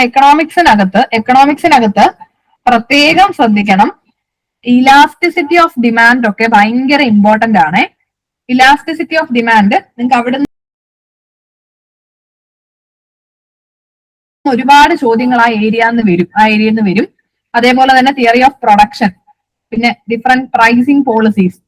എക്കണോമിക്സിനകത്ത് പ്രത്യേകം ശ്രദ്ധിക്കണം. Elasticity of demand ഒക്കെ ഭയങ്കര ഇമ്പോർട്ടന്റ് ആണ്. ഇലാസ്റ്റിസിറ്റി ഓഫ് ഡിമാൻഡ് നിങ്ങൾക്ക് അവിടെ ഒരുപാട് ചോദ്യങ്ങൾ ആ ഏരിയയിൽ നിന്ന് വരും. അതേപോലെ തന്നെ തിയറി ഓഫ് പ്രൊഡക്ഷൻ, പിന്നെ different pricing policies,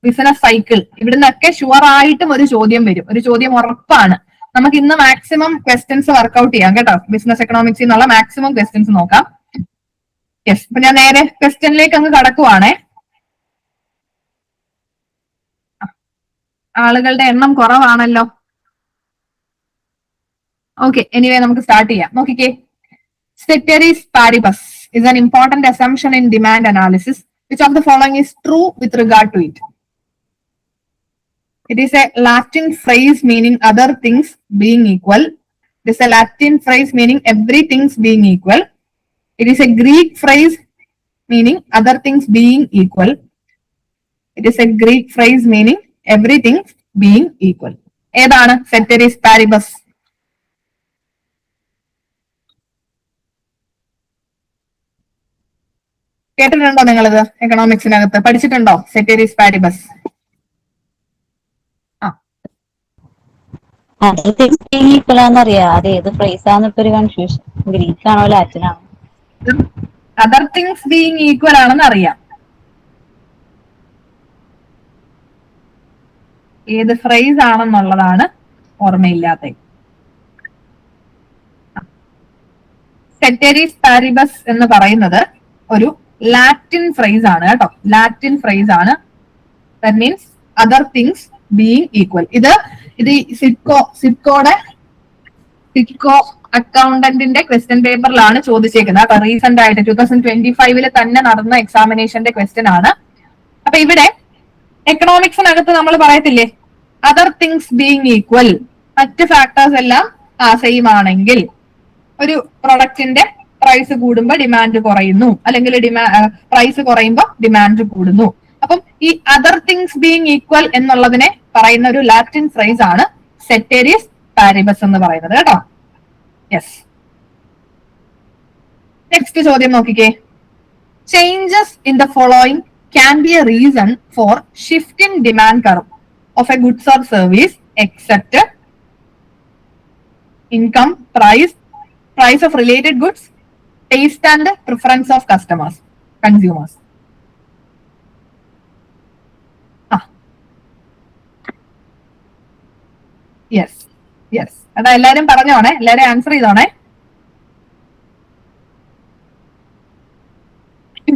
business cycle, ഇവിടുന്നൊക്കെ ഷുവർ ആയിട്ടും ഒരു ചോദ്യം വരും. ഒരു ചോദ്യം ഉറപ്പാണ്. നമുക്ക് ഇന്ന് മാക്സിമം ക്വസ്റ്റ്യൻസ് വർക്ക്ഔട്ട് ചെയ്യാം കേട്ടോ. ബിസിനസ് എക്കണോമിക്സിൽ നിന്നുള്ള മാക്സിമം ക്വസ്റ്റ്യൻസ് നോക്കാം. യെസ്, ഇപ്പൊ ഞാൻ നേരെ ക്വസ്റ്റ്യനിലേക്ക് അങ്ങ് കടക്കുവാണേ. ആളുകളുടെ എണ്ണം കുറവാണല്ലോ. ഓക്കെ, എനിവേ നമുക്ക് സ്റ്റാർട്ട് ചെയ്യാം. നോക്കിക്കേ, ceteris paribus is an important assumption in demand analysis. Which of the following is true with regard to it? It is a Latin phrase meaning other things being equal. It is a Latin phrase meaning everything being equal. It is a Greek phrase meaning other things being equal. It is a Greek phrase meaning everything being equal. ഏതാണ് ceteris paribus? കേട്ടിട്ടുണ്ടോ നിങ്ങളിത്? എക്കണോമിക്സിനകത്ത് പഠിച്ചിട്ടുണ്ടോ ceteris paribus? Other things being equal ആണെന്ന് അറിയാം. ഏത് phrase ആണെന്നുള്ളതാണ് ഓർമ്മയില്ലാത്ത. ceteris paribus എന്ന് പറയുന്നത് ഒരു ലാറ്റിൻ ഫ്രേസ് ആണ് കേട്ടോ. ലാറ്റിൻ ഫ്രേസ് ആണ്. That means other things being equal. ഇത് സിഡ്കോ അക്കൗണ്ടന്റിന്റെ ക്വസ്റ്റ്യൻ പേപ്പറിലാണ് ചോദിച്ചേക്കുന്നത്. അപ്പൊ റീസെന്റ് ആയിട്ട് 2025 തന്നെ നടന്ന എക്സാമിനേഷന്റെ ക്വസ്റ്റ്യൻ ആണ്. അപ്പൊ ഇവിടെ എക്കണോമിക്സിനകത്ത് നമ്മൾ പറയത്തില്ലേ, അതർ തിങ്സ് ബീയിങ് ഈക്വൽ, മറ്റ് ഫാക്ടേഴ്സ് എല്ലാം സെയിം ആണെങ്കിൽ ഒരു പ്രൊഡക്റ്റിന്റെ പ്രൈസ് കൂടുമ്പോൾ ഡിമാൻഡ് കുറയുന്നു, അല്ലെങ്കിൽ പ്രൈസ് കുറയുമ്പോൾ ഡിമാൻഡ് കൂടുന്നു. അപ്പം ഈ അതർ തിങ്സ് ബീയിങ് ഈക്വൽ എന്നുള്ളതിനെ പറയുന്ന ഒരു ലാറ്റിൻ ഫ്രേസ് ആണ് ceteris paribus എന്ന് പറയുന്നത് കേട്ടോ. യെസ്, നെക്സ്റ്റ് ചോദ്യം നോക്കിക്കേ. Changes in the following can be a reason for shift in demand curve of a goods or service except income, price of related goods, taste and preference of consumers. Yes, അതാ എല്ലാരും പറഞ്ഞോണേ, എല്ലാരും answer ചെയ്തോണേ.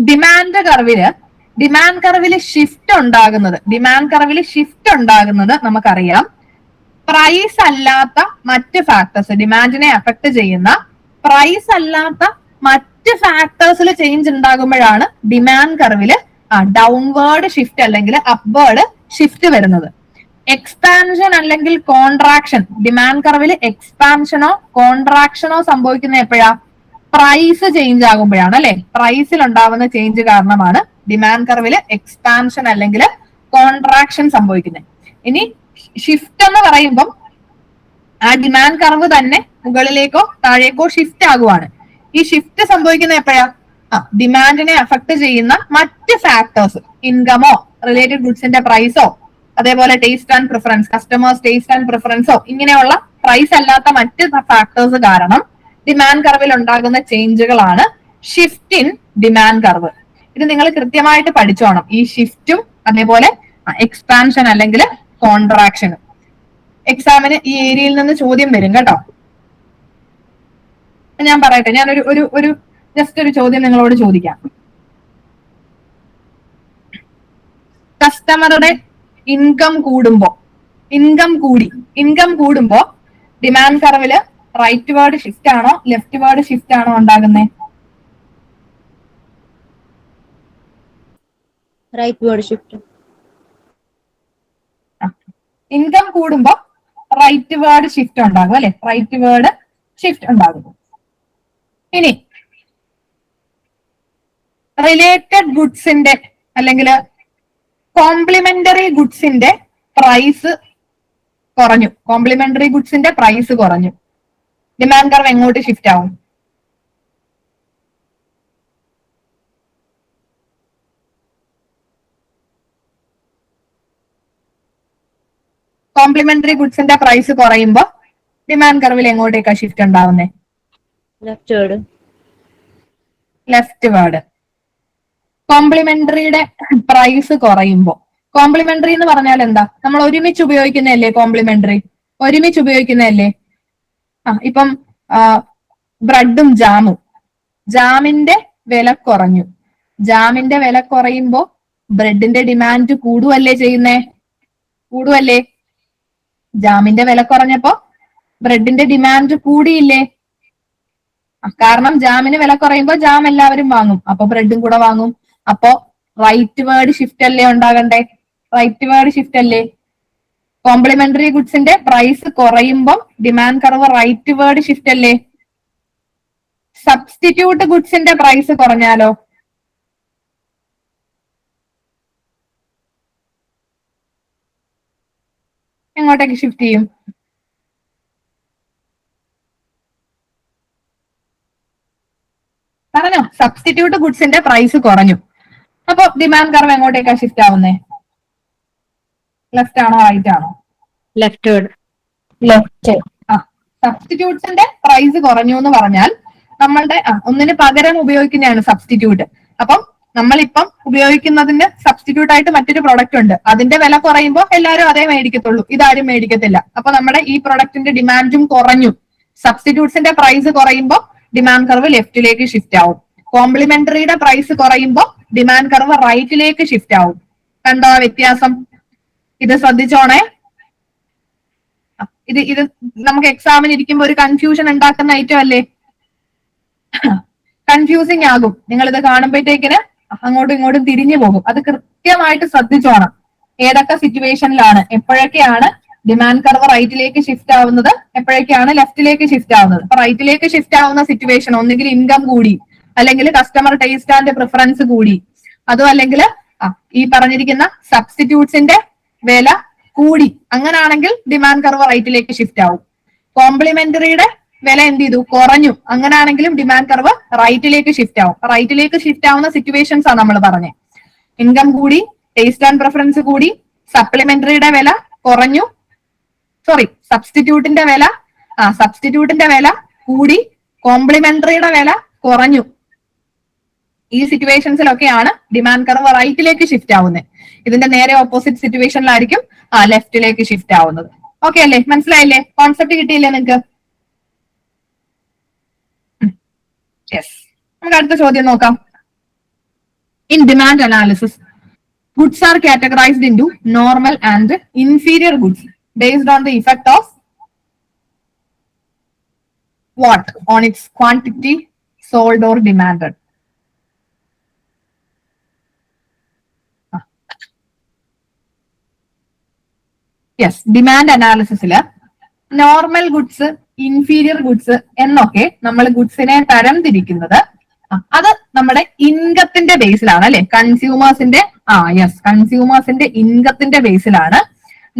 Demand കർവില് shift ഉണ്ടാകുന്നത് നമുക്കറിയാം. Price അല്ലാത്ത മറ്റ് factors, ഡിമാൻഡിനെ affect ചെയ്യുന്ന price അല്ലാത്ത മറ്റ് ഫാക്ടേഴ്സിൽ ചേഞ്ച് ഉണ്ടാകുമ്പോഴാണ് ഡിമാൻഡ് കർവില് ഡൗൺവേർഡ് ഷിഫ്റ്റ് അല്ലെങ്കിൽ അപ്വേർഡ് ഷിഫ്റ്റ് വരുന്നത്. എക്സ്പാൻഷൻ അല്ലെങ്കിൽ കോൺട്രാക്ഷൻ, ഡിമാൻഡ് കർവിൽ എക്സ്പാൻഷനോ കോൺട്രാക്ഷനോ സംഭവിക്കുന്ന എപ്പോഴാ? പ്രൈസ് ചേഞ്ച് ആകുമ്പോഴാണ് അല്ലെ. പ്രൈസിൽ ഉണ്ടാവുന്ന ചേഞ്ച് കാരണമാണ് ഡിമാൻഡ് കർവിൽ എക്സ്പാൻഷൻ അല്ലെങ്കിൽ കോൺട്രാക്ഷൻ സംഭവിക്കുന്നത്. ഇനി ഷിഫ്റ്റ് എന്ന് പറയുമ്പം ആ ഡിമാൻഡ് കർവ് തന്നെ മുകളിലേക്കോ താഴേക്കോ ഷിഫ്റ്റ് ആകുവാണ്. ഈ ഷിഫ്റ്റ് സംഭവിക്കുന്ന എപ്പോഴാ? ഡിമാൻഡിനെ അഫക്ട് ചെയ്യുന്ന മറ്റ് ഫാക്ടേഴ്സ്, ഇൻകമോ റിലേറ്റഡ് ഗുഡ്സിന്റെ പ്രൈസോ അതേപോലെ taste and preference, customers taste and പ്രിഫറൻസോ, ഇങ്ങനെയുള്ള പ്രൈസ് അല്ലാത്ത മറ്റ് ഫാക്ടേഴ്സ് കാരണം ഡിമാൻഡ് കർവിൽ ഉണ്ടാകുന്ന ചേഞ്ചുകളാണ് ഷിഫ്റ്റ് ഇൻ ഡിമാൻഡ് കർവ്. ഇത് നിങ്ങൾ കൃത്യമായിട്ട് പഠിച്ചോണം. ഈ ഷിഫ്റ്റും അതേപോലെ എക്സ്പാൻഷൻ അല്ലെങ്കിൽ കോൺട്രാക്ഷനും എക്സാമിന് ഈ ഏരിയയിൽ നിന്ന് ചോദ്യം വരും കേട്ടോ. ഞാൻ പറയട്ടെ, ഞാൻ ഒരു ജസ്റ്റ് ഒരു ചോദ്യം നിങ്ങളോട് ചോദിക്കാം. കസ്റ്റമറുടെ ഇൻകം കൂടുമ്പോ ഡിമാൻഡ് കർവില് റൈറ്റ് വേർഡ് ഷിഫ്റ്റ് ആണോ ലെഫ്റ്റ് വേർഡ് ഷിഫ്റ്റ് ആണോ ഉണ്ടാകുന്നത്? Rightward shift. ഇൻകം കൂടുമ്പോ റൈറ്റ് വേർഡ് ഷിഫ്റ്റ് ഉണ്ടാകും അല്ലെ. റൈറ്റ് വേർഡ് ഷിഫ്റ്റ് ഉണ്ടാകും. ഇനി റിലേറ്റഡ് ഗുഡ്സിന്റെ അല്ലെങ്കിൽ കോംപ്ലിമെന്ററി ഗുഡ്സിന്റെ പ്രൈസ് കുറഞ്ഞു. ഡിമാൻഡ് കർവ് എങ്ങോട്ട് ഷിഫ്റ്റ് ആവും? കോംപ്ലിമെന്ററി ഗുഡ്സിന്റെ പ്രൈസ് കുറയുമ്പോൾ ഡിമാൻഡ് കർവിൽ എങ്ങോട്ടേക്കാ ഷിഫ്റ്റ് ഉണ്ടാവുന്നേ? Leftward. കോംപ്ലിമെന്ററിയുടെ പ്രൈസ് കുറയുമ്പോൾ, കോംപ്ലിമെന്ററി എന്ന് പറഞ്ഞാൽ എന്താ? നമ്മൾ ഒരുമിച്ച് ഉപയോഗിക്കുന്നതല്ലേ കോംപ്ലിമെന്ററി? ഒരുമിച്ച് ഉപയോഗിക്കുന്നതല്ലേ? ഇപ്പം ബ്രെഡും ജാമും, ജാമിന്റെ വില കുറഞ്ഞു. ജാമിന്റെ വില കുറയുമ്പോ ബ്രെഡിന്റെ ഡിമാൻഡ് കൂടുവല്ലേ ചെയ്യുന്നേ? കൂടുവല്ലേ? ജാമിന്റെ വില കുറഞ്ഞപ്പോ ബ്രെഡിന്റെ ഡിമാൻഡ് കൂടിയില്ലേ? കാരണം ജാമിന് വില കുറയുമ്പോ ജാം എല്ലാവരും വാങ്ങും, അപ്പൊ ബ്രെഡും കൂടെ വാങ്ങും. അപ്പോ റൈറ്റ് വേർഡ് ഷിഫ്റ്റ് അല്ലേ ഉണ്ടാകണ്ടേ? റൈറ്റ് വേർഡ് ഷിഫ്റ്റ് അല്ലേ? കോംപ്ലിമെന്ററി ഗുഡ്സിന്റെ പ്രൈസ് കുറയുമ്പോൾ demand curve rightward shift അല്ലേ? സബ്സ്റ്റിറ്റ്യൂട്ട് ഗുഡ്സിന്റെ പ്രൈസ് കുറഞ്ഞാലോ? എങ്ങോട്ടേക്ക് ഷിഫ്റ്റ് ചെയ്യും? പറഞ്ഞോ. സബ്സ്റ്റിറ്റ്യൂട്ട് ഗുഡ്സിന്റെ പ്രൈസ് കുറഞ്ഞു, അപ്പൊ ഡിമാൻഡ് കർവ് എങ്ങോട്ടേക്കാ ഷിഫ്റ്റ് ആവുന്നേ? ലെഫ്റ്റ് ആണോ റൈറ്റ് ആണോ? ലെഫ്റ്റ്. ലെഫ്റ്റ്. സബ്സ്റ്റിറ്റ്യൂട്ട്സിന്റെ പ്രൈസ് കുറഞ്ഞു എന്ന് പറഞ്ഞാൽ നമ്മളുടെ ഒന്നിന് പകരം ഉപയോഗിക്കുന്നതാണ് സബ്സ്റ്റിറ്റ്യൂട്ട്. അപ്പം നമ്മളിപ്പം ഉപയോഗിക്കുന്നതിന് സബ്സ്റ്റിറ്റ്യൂട്ട് ആയിട്ട് മറ്റൊരു പ്രൊഡക്റ്റ് ഉണ്ട്, അതിന്റെ വില കുറയുമ്പോൾ എല്ലാവരും അതേ മേടിക്കത്തുള്ളൂ, ഇതാരും മേടിക്കത്തില്ല. അപ്പൊ നമ്മുടെ ഈ പ്രൊഡക്റ്റിന്റെ ഡിമാൻഡും കുറഞ്ഞു. സബ്സ്റ്റിറ്റ്യൂട്ട്സിന്റെ പ്രൈസ് കുറയുമ്പോൾ ഡിമാൻഡ് കർവ് ലെഫ്റ്റിലേക്ക് ഷിഫ്റ്റ് ആവും. കോംപ്ലിമെന്ററിയുടെ പ്രൈസ് കുറയുമ്പോൾ ഡിമാൻഡ് കർവ് റൈറ്റിലേക്ക് ഷിഫ്റ്റ് ആവും. കണ്ടോ വ്യത്യാസം? ഇത് ശ്രദ്ധിച്ചോണേ. ഇത് നമുക്ക് എക്സാമിന് ഇരിക്കുമ്പോൾ ഒരു കൺഫ്യൂഷൻ ഉണ്ടാക്കുന്ന ഐറ്റം അല്ലേ? കൺഫ്യൂസിങ് ആകും. നിങ്ങൾ ഇത് കാണുമ്പോഴത്തേക്കിന് അങ്ങോട്ടും ഇങ്ങോട്ടും തിരിഞ്ഞു പോകും. അത് കൃത്യമായിട്ട് ശ്രദ്ധിച്ചോണം. ഏതൊക്കെ സിറ്റുവേഷനിലാണ്, എപ്പോഴൊക്കെയാണ് ഡിമാൻഡ് കർവ് റൈറ്റിലേക്ക് ഷിഫ്റ്റ് ആവുന്നത്, എപ്പോഴൊക്കെയാണ് ലെഫ്റ്റിലേക്ക് ഷിഫ്റ്റ് ആവുന്നത്. അപ്പൊ റൈറ്റിലേക്ക് ഷിഫ്റ്റ് ആവുന്ന സിറ്റുവേഷൻ ഒന്നുകിൽ ഇൻകം കൂടി, അല്ലെങ്കിൽ കസ്റ്റമർ ടേസ്റ്റ് ആൻഡ് പ്രിഫറൻസ് കൂടി, അതും അല്ലെങ്കിൽ ഈ പറഞ്ഞിരിക്കുന്ന സബ്സ്റ്റിറ്റ്യൂട്ട്സിന്റെ വില കൂടി, അങ്ങനാണെങ്കിൽ ഡിമാൻഡ് കർവ് റൈറ്റിലേക്ക് ഷിഫ്റ്റ് ആവും. കോംപ്ലിമെന്ററിയുടെ വില എന്ത് ചെയ്തു? കുറഞ്ഞു, അങ്ങനാണെങ്കിലും ഡിമാൻഡ് കർവ് റൈറ്റിലേക്ക് ഷിഫ്റ്റ് ആവും. റൈറ്റിലേക്ക് ഷിഫ്റ്റ് ആവുന്ന സിറ്റുവേഷൻസ് ആണ് നമ്മൾ പറഞ്ഞത്. ഇൻകം കൂടി, ടേസ്റ്റ് ആൻഡ് പ്രിഫറൻസ് കൂടി, സപ്ലിമെന്ററിയുടെ വില കുറഞ്ഞു, സബ്സ്റ്റിറ്റ്യൂട്ടിന്റെ വില കൂടി, കോംപ്ലിമെന്ററിയുടെ വില കുറഞ്ഞു. ഈ സിറ്റുവേഷൻസിലൊക്കെയാണ് ഡിമാൻഡ് കർവ് റൈറ്റിലേക്ക് ഷിഫ്റ്റ് ആവുന്നത്. ഇതിന്റെ നേരെ ഓപ്പോസിറ്റ് സിറ്റുവേഷനിലായിരിക്കും ലെഫ്റ്റിലേക്ക് ഷിഫ്റ്റ് ആവുന്നത്. ഓക്കെ അല്ലേ? മനസ്സിലായില്ലേ? കോൺസെപ്റ്റ് കിട്ടിയില്ലേ നിങ്ങൾക്ക്? യെസ്. നമുക്ക് അടുത്ത ചോദ്യം നോക്കാം. In demand analysis, goods are categorized into normal and inferior goods based on the effect of what on its quantity sold or demanded. Yes, demand അനാലിസിസില് നോർമൽ ഗുഡ്സ്, ഇൻഫീരിയർ ഗുഡ്സ് എന്നൊക്കെ നമ്മൾ ഗുഡ്സിനെ തരം തിരിക്കുന്നത് അത് നമ്മുടെ ഇൻകത്തിന്റെ ബേസിലാണ് അല്ലെ? കൺസ്യൂമേഴ്സിന്റെ കൺസ്യൂമേഴ്സിന്റെ ഇൻകത്തിന്റെ ബേസിലാണ്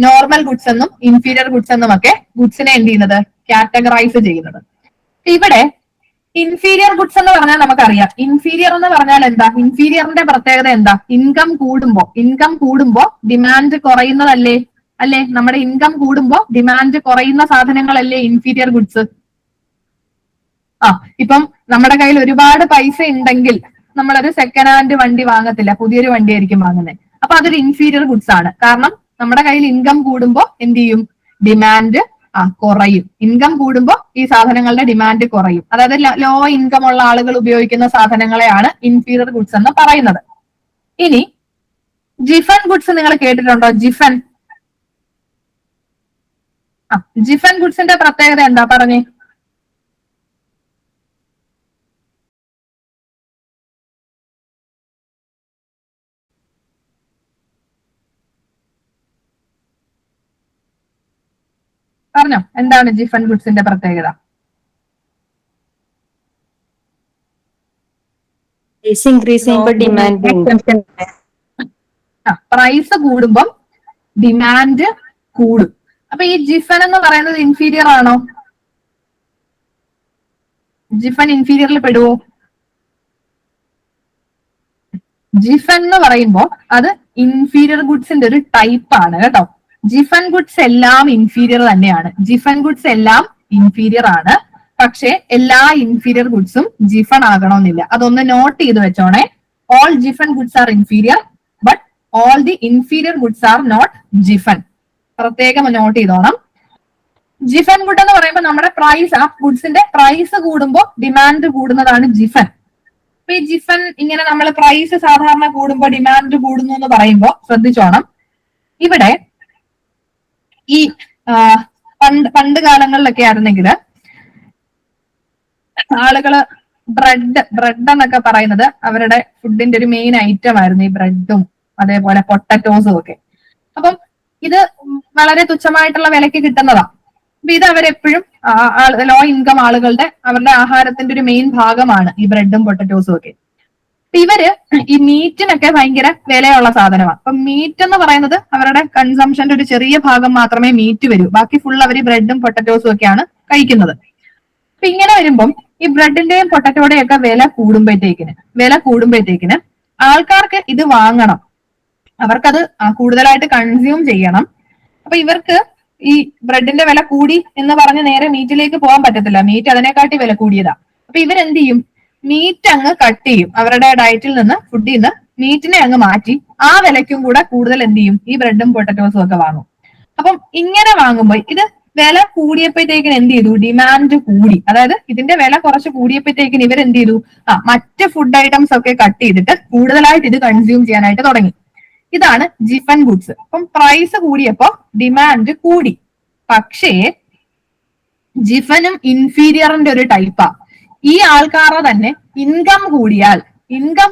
നോർമൽ ഗുഡ്സ് എന്നും ഇൻഫീരിയർ ഗുഡ്സ് എന്നും ഒക്കെ ഗുഡ്സിനെ എന്ത് ചെയ്യുന്നത്? കാറ്റഗറൈസ് ചെയ്യുന്നത്. ഇവിടെ ഇൻഫീരിയർ ഗുഡ്സ് എന്ന് പറഞ്ഞാൽ നമുക്കറിയാം. ഇൻഫീരിയർ എന്ന് പറഞ്ഞാൽ എന്താ? ഇൻഫീരിയറിന്റെ പ്രത്യേകത എന്താ? ഇൻകം കൂടുമ്പോ ഡിമാൻഡ് കുറയുന്നതല്ലേ? അല്ലെ? നമ്മുടെ ഇൻകം കൂടുമ്പോ ഡിമാൻഡ് കുറയുന്ന സാധനങ്ങളല്ലേ ഇൻഫീരിയർ ഗുഡ്സ്? ഇപ്പം നമ്മുടെ കയ്യിൽ ഒരുപാട് പൈസ ഉണ്ടെങ്കിൽ നമ്മളൊരു സെക്കൻഡ് ഹാൻഡ് വണ്ടി വാങ്ങത്തില്ല, പുതിയൊരു വണ്ടി ആയിരിക്കും വാങ്ങുന്നത്. അപ്പൊ അതൊരു ഇൻഫീരിയർ ഗുഡ്സ് ആണ്. കാരണം നമ്മുടെ കയ്യിൽ ഇൻകം കൂടുമ്പോ എന്ത് ചെയ്യും? ഡിമാൻഡ് കുറയും. ഇൻകം കൂടുമ്പോ ഈ സാധനങ്ങളുടെ ഡിമാൻഡ് കുറയും. അതായത് ലോ ഇൻകം ഉള്ള ആളുകൾ ഉപയോഗിക്കുന്ന സാധനങ്ങളെയാണ് ഇൻഫീരിയർ ഗുഡ്സ് എന്ന് പറയുന്നത്. ഇനി ജിഫൻ ഗുഡ്സ് നിങ്ങൾ കേട്ടിട്ടുണ്ടോ? ജിഫൻ ഗുഡ്സിന്റെ പ്രത്യേകത എന്താ? പറഞ്ഞേ. പറഞ്ഞോ, എന്താണ് ജിഫൻ ഗുഡ്സിന്റെ പ്രത്യേകത? പ്രൈസ് കൂടുമ്പം ഡിമാൻഡ് കൂടും. അപ്പൊ ഈ ജിഫൻ എന്ന് പറയുന്നത് ഇൻഫീരിയർ ആണോ? ജിഫൻ ഇൻഫീരിയറിൽ പെടുവോ? ജിഫൻ എന്ന് പറയുമ്പോ അത് ഇൻഫീരിയർ ഗുഡ്സിന്റെ ഒരു ടൈപ്പ് ആണ് കേട്ടോ. ജിഫൻ ഗുഡ്സ് എല്ലാം ഇൻഫീരിയർ തന്നെയാണ്. ജിഫൻ ഗുഡ്സ് എല്ലാം ഇൻഫീരിയർ ആണ്. പക്ഷെ എല്ലാ ഇൻഫീരിയർ ഗുഡ്സും ജിഫൺ ആകണമെന്നില്ല. അതൊന്ന് നോട്ട് ചെയ്ത് വെച്ചോണേ. All Giffen goods are inferior, but all the inferior goods are not Giffen. പ്രത്യേകം നോട്ട് ചെയ്തോണം. ജിഫൻ ഗുഡ് എന്ന് പറയുമ്പോൾ നമ്മുടെ പ്രൈസ്, ആ ഗുഡ്സിന്റെ പ്രൈസ് കൂടുമ്പോൾ ഡിമാൻഡ് കൂടുന്നതാണ് ജിഫൻ. അപ്പൊ ഈ ജിഫൻ ഇങ്ങനെ നമ്മൾ പ്രൈസ് സാധാരണ കൂടുമ്പോൾ ഡിമാൻഡ് കൂടുന്നു എന്ന് പറയുമ്പോൾ ശ്രദ്ധിച്ചോണം. ഇവിടെ ഈ പണ്ട് കാലങ്ങളിലൊക്കെ ആയിരുന്നെങ്കിൽ ആളുകള് ബ്രെഡ് എന്നൊക്കെ പറയുന്നത് അവരുടെ ഫുഡിന്റെ ഒരു മെയിൻ ഐറ്റം ആയിരുന്നു, ഈ ബ്രെഡും അതേപോലെ പൊട്ടറ്റോസും ഒക്കെ. അപ്പം ഇത് വളരെ തുച്ഛമായിട്ടുള്ള വിലക്ക് കിട്ടുന്നതാ. അപ്പൊ ഇത് അവരെപ്പോഴും ലോ ഇൻകം ആളുകളുടെ അവരുടെ ആഹാരത്തിന്റെ ഒരു മെയിൻ ഭാഗമാണ് ഈ ബ്രെഡും പൊട്ടറ്റോസും ഒക്കെ. ഇവര് ഈ മീറ്റിനൊക്കെ ഭയങ്കര വിലയുള്ള സാധനമാണ്. അപ്പൊ മീറ്റ് എന്ന് പറയുന്നത് അവരുടെ കൺസംഷന്റെ ഒരു ചെറിയ ഭാഗം മാത്രമേ മീറ്റ് വരൂ, ബാക്കി ഫുൾ അവർ ബ്രെഡും പൊട്ടറ്റോസും ഒക്കെയാണ് കഴിക്കുന്നത്. അപ്പൊ ഇങ്ങനെ വരുമ്പം ഈ ബ്രെഡിന്റെയും പൊട്ടറ്റോയുടെയും ഒക്കെ വില കൂടുമ്പോഴത്തേക്കിന് ആൾക്കാർക്ക് ഇത് വാങ്ങണം, അവർക്കത് കൂടുതലായിട്ട് കൺസ്യൂം ചെയ്യണം. അപ്പൊ ഇവർക്ക് ഈ ബ്രെഡിന്റെ വില കൂടി എന്ന് പറഞ്ഞ് നേരെ മീറ്റിലേക്ക് പോകാൻ പറ്റത്തില്ല, മീറ്റ് അതിനെക്കാട്ടി വില കൂടിയതാ. അപ്പൊ ഇവരെന്ത് ചെയ്യും, മീറ്റ് അങ്ങ് കട്ട് ചെയ്യും, അവരുടെ ഡയറ്റിൽ നിന്ന് ഫുഡിൽ നിന്ന് മീറ്റിനെ അങ്ങ് മാറ്റി ആ വിലയ്ക്കും കൂടെ കൂടുതൽ എന്ത് ചെയ്യും, ഈ ബ്രെഡും പൊട്ടറ്റോസും ഒക്കെ വാങ്ങും. അപ്പം ഇങ്ങനെ വാങ്ങുമ്പോൾ ഇത് വില കൂടിയപ്പോഴത്തേക്കിന് എന്ത് ചെയ്തു, ഡിമാൻഡ് കൂടി. അതായത് ഇതിന്റെ വില കുറച്ച് കൂടിയപ്പോഴത്തേക്കിന് ഇവരെന്ത് ചെയ്തു, മറ്റ് ഫുഡ് ഐറ്റംസ് ഒക്കെ കട്ട് ചെയ്തിട്ട് കൂടുതലായിട്ട് ഇത് കൺസ്യൂം ചെയ്യാനായിട്ട് തുടങ്ങി. ഇതാണ് ജിഫൻ ഗുഡ്സ്. അപ്പം പ്രൈസ് കൂടിയപ്പോ ഡിമാൻഡ് കൂടി. പക്ഷേ ജിഫനും ഇൻഫീരിയറിന്റെ ഒരു ടൈപ്പാ. ഈ ആൾക്കാരുടെ തന്നെ ഇൻകം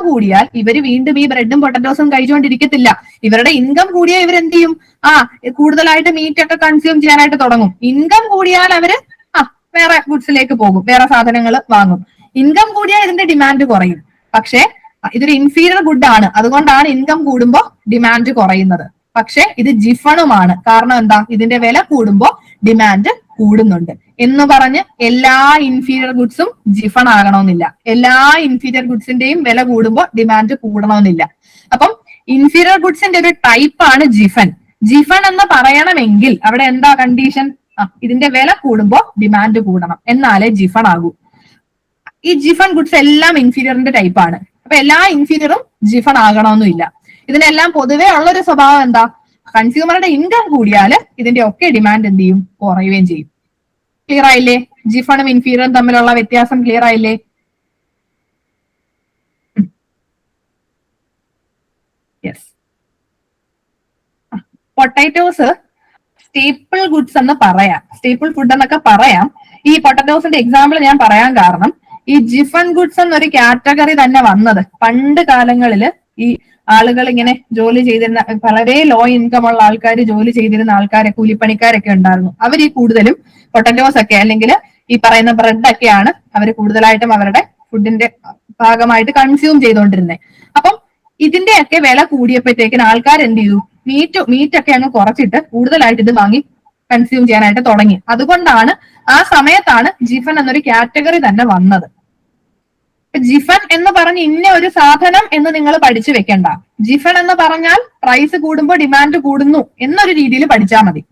കൂടിയാൽ ഇവര് വീണ്ടും ഈ ബ്രെഡും പൊട്ടറ്റോസും കഴിച്ചുകൊണ്ടിരിക്കത്തില്ല. ഇവരുടെ ഇൻകം കൂടിയാൽ ഇവരെന്ത് ചെയ്യും, കൂടുതലായിട്ട് മീറ്റ് ഒക്കെ കൺസ്യൂം ചെയ്യാനായിട്ട് തുടങ്ങും. ഇൻകം കൂടിയാൽ അവര് വേറെ ഗുഡ്സിലേക്ക് പോകും, വേറെ സാധനങ്ങൾ വാങ്ങും. ഇൻകം കൂടിയാൽ ഇതിന്റെ ഡിമാൻഡ് കുറയും. പക്ഷേ ഇതൊരു ഇൻഫീരിയർ ഗുഡ് ആണ്, അതുകൊണ്ടാണ് ഇൻകം കൂടുമ്പോൾ ഡിമാൻഡ് കുറയുന്നത്. പക്ഷെ ഇത് ജിഫണുമാണ്. കാരണം എന്താ, ഇതിന്റെ വില കൂടുമ്പോൾ ഡിമാൻഡ് കൂടുന്നുണ്ട് എന്ന് പറഞ്ഞ് എല്ലാ ഇൻഫീരിയർ ഗുഡ്സും ജിഫൺ ആകണമെന്നില്ല. എല്ലാ ഇൻഫീരിയർ ഗുഡ്സിന്റെയും വില കൂടുമ്പോൾ ഡിമാൻഡ് കൂടണമെന്നില്ല. അപ്പം ഇൻഫീരിയർ ഗുഡ്സിന്റെ ഒരു ടൈപ്പാണ് ജിഫൻ. ജിഫൺ എന്ന് പറയണമെങ്കിൽ അവിടെ എന്താ കണ്ടീഷൻ, ഇതിന്റെ വില കൂടുമ്പോൾ ഡിമാൻഡ് കൂടണം, എന്നാലേ ജിഫൺ ആകൂ. ഈ ജിഫൺ ഗുഡ്സ് എല്ലാം ഇൻഫീരിയറിന്റെ ടൈപ്പാണ്. അപ്പൊ എല്ലാ ഇൻഫീരിയറും ജിഫൺ ആകണമെന്നില്ല. ഇതിനെല്ലാം പൊതുവെ ഉള്ളൊരു സ്വഭാവം എന്താ, കൺസ്യൂമറുടെ ഇൻകം കൂടിയാൽ ഇതിന്റെ ഒക്കെ ഡിമാൻഡ് എന്ത് ചെയ്യും, കുറയുകയും ചെയ്യും. ക്ലിയർ ആയില്ലേ? ജിഫണും ഇൻഫീരിയറും തമ്മിലുള്ള വ്യത്യാസം ക്ലിയർ ആയില്ലേ? യെസ്. പൊട്ടാറ്റോസ് സ്റ്റേപ്പിൾ ഗുഡ്സ് എന്ന് പറയാം, സ്റ്റേപ്പിൾ ഫുഡ് എന്നൊക്കെ പറയാം. ഈ പൊട്ടാറ്റോസിന്റെ എക്സാമ്പിൾ ഞാൻ പറയാൻ കാരണം ഈ ജിഫൺ ഗുഡ്സ് എന്നൊരു കാറ്റഗറി തന്നെ വന്നത് പണ്ട് കാലങ്ങളില് ഈ ആളുകൾ ഇങ്ങനെ ജോലി ചെയ്തിരുന്ന, വളരെ ലോ ഇൻകം ഉള്ള ആൾക്കാർ, ജോലി ചെയ്തിരുന്ന ആൾക്കാരെ, കൂലിപ്പണിക്കാരൊക്കെ ഉണ്ടായിരുന്നു. അവർ ഈ കൂടുതലും പൊട്ടറ്റോസ് ഒക്കെ അല്ലെങ്കിൽ ഈ പറയുന്ന ബ്രെഡ് ഒക്കെയാണ് അവർ കൂടുതലായിട്ടും അവരുടെ ഫുഡിന്റെ ഭാഗമായിട്ട് കൺസ്യൂം ചെയ്തുകൊണ്ടിരുന്നത്. അപ്പം ഇതിന്റെയൊക്കെ വില കൂടിയപ്പോഴത്തേക്കിന് ആൾക്കാർ എന്ത് ചെയ്തു, മീറ്റൊക്കെ അങ്ങ് കുറച്ചിട്ട് കൂടുതലായിട്ട് ഇത് വാങ്ങി കൺസ്യൂം ചെയ്യാനായിട്ട് തുടങ്ങി. അതുകൊണ്ടാണ് ആ സമയത്താണ് ജിഫൻ എന്നൊരു കാറ്റഗറി തന്നെ വന്നത്. ജിഫൻ എന്ന് പറഞ്ഞ് ഇന്ന ഒരു സാധനം എന്ന് നിങ്ങൾ പഠിച്ചു വെക്കണ്ട. ജിഫൻ എന്ന് പറഞ്ഞാൽ പ്രൈസ് കൂടുമ്പോൾ ഡിമാൻഡ് കൂടുന്നു എന്നൊരു രീതിയിൽ പഠിച്ചാൽ മതി.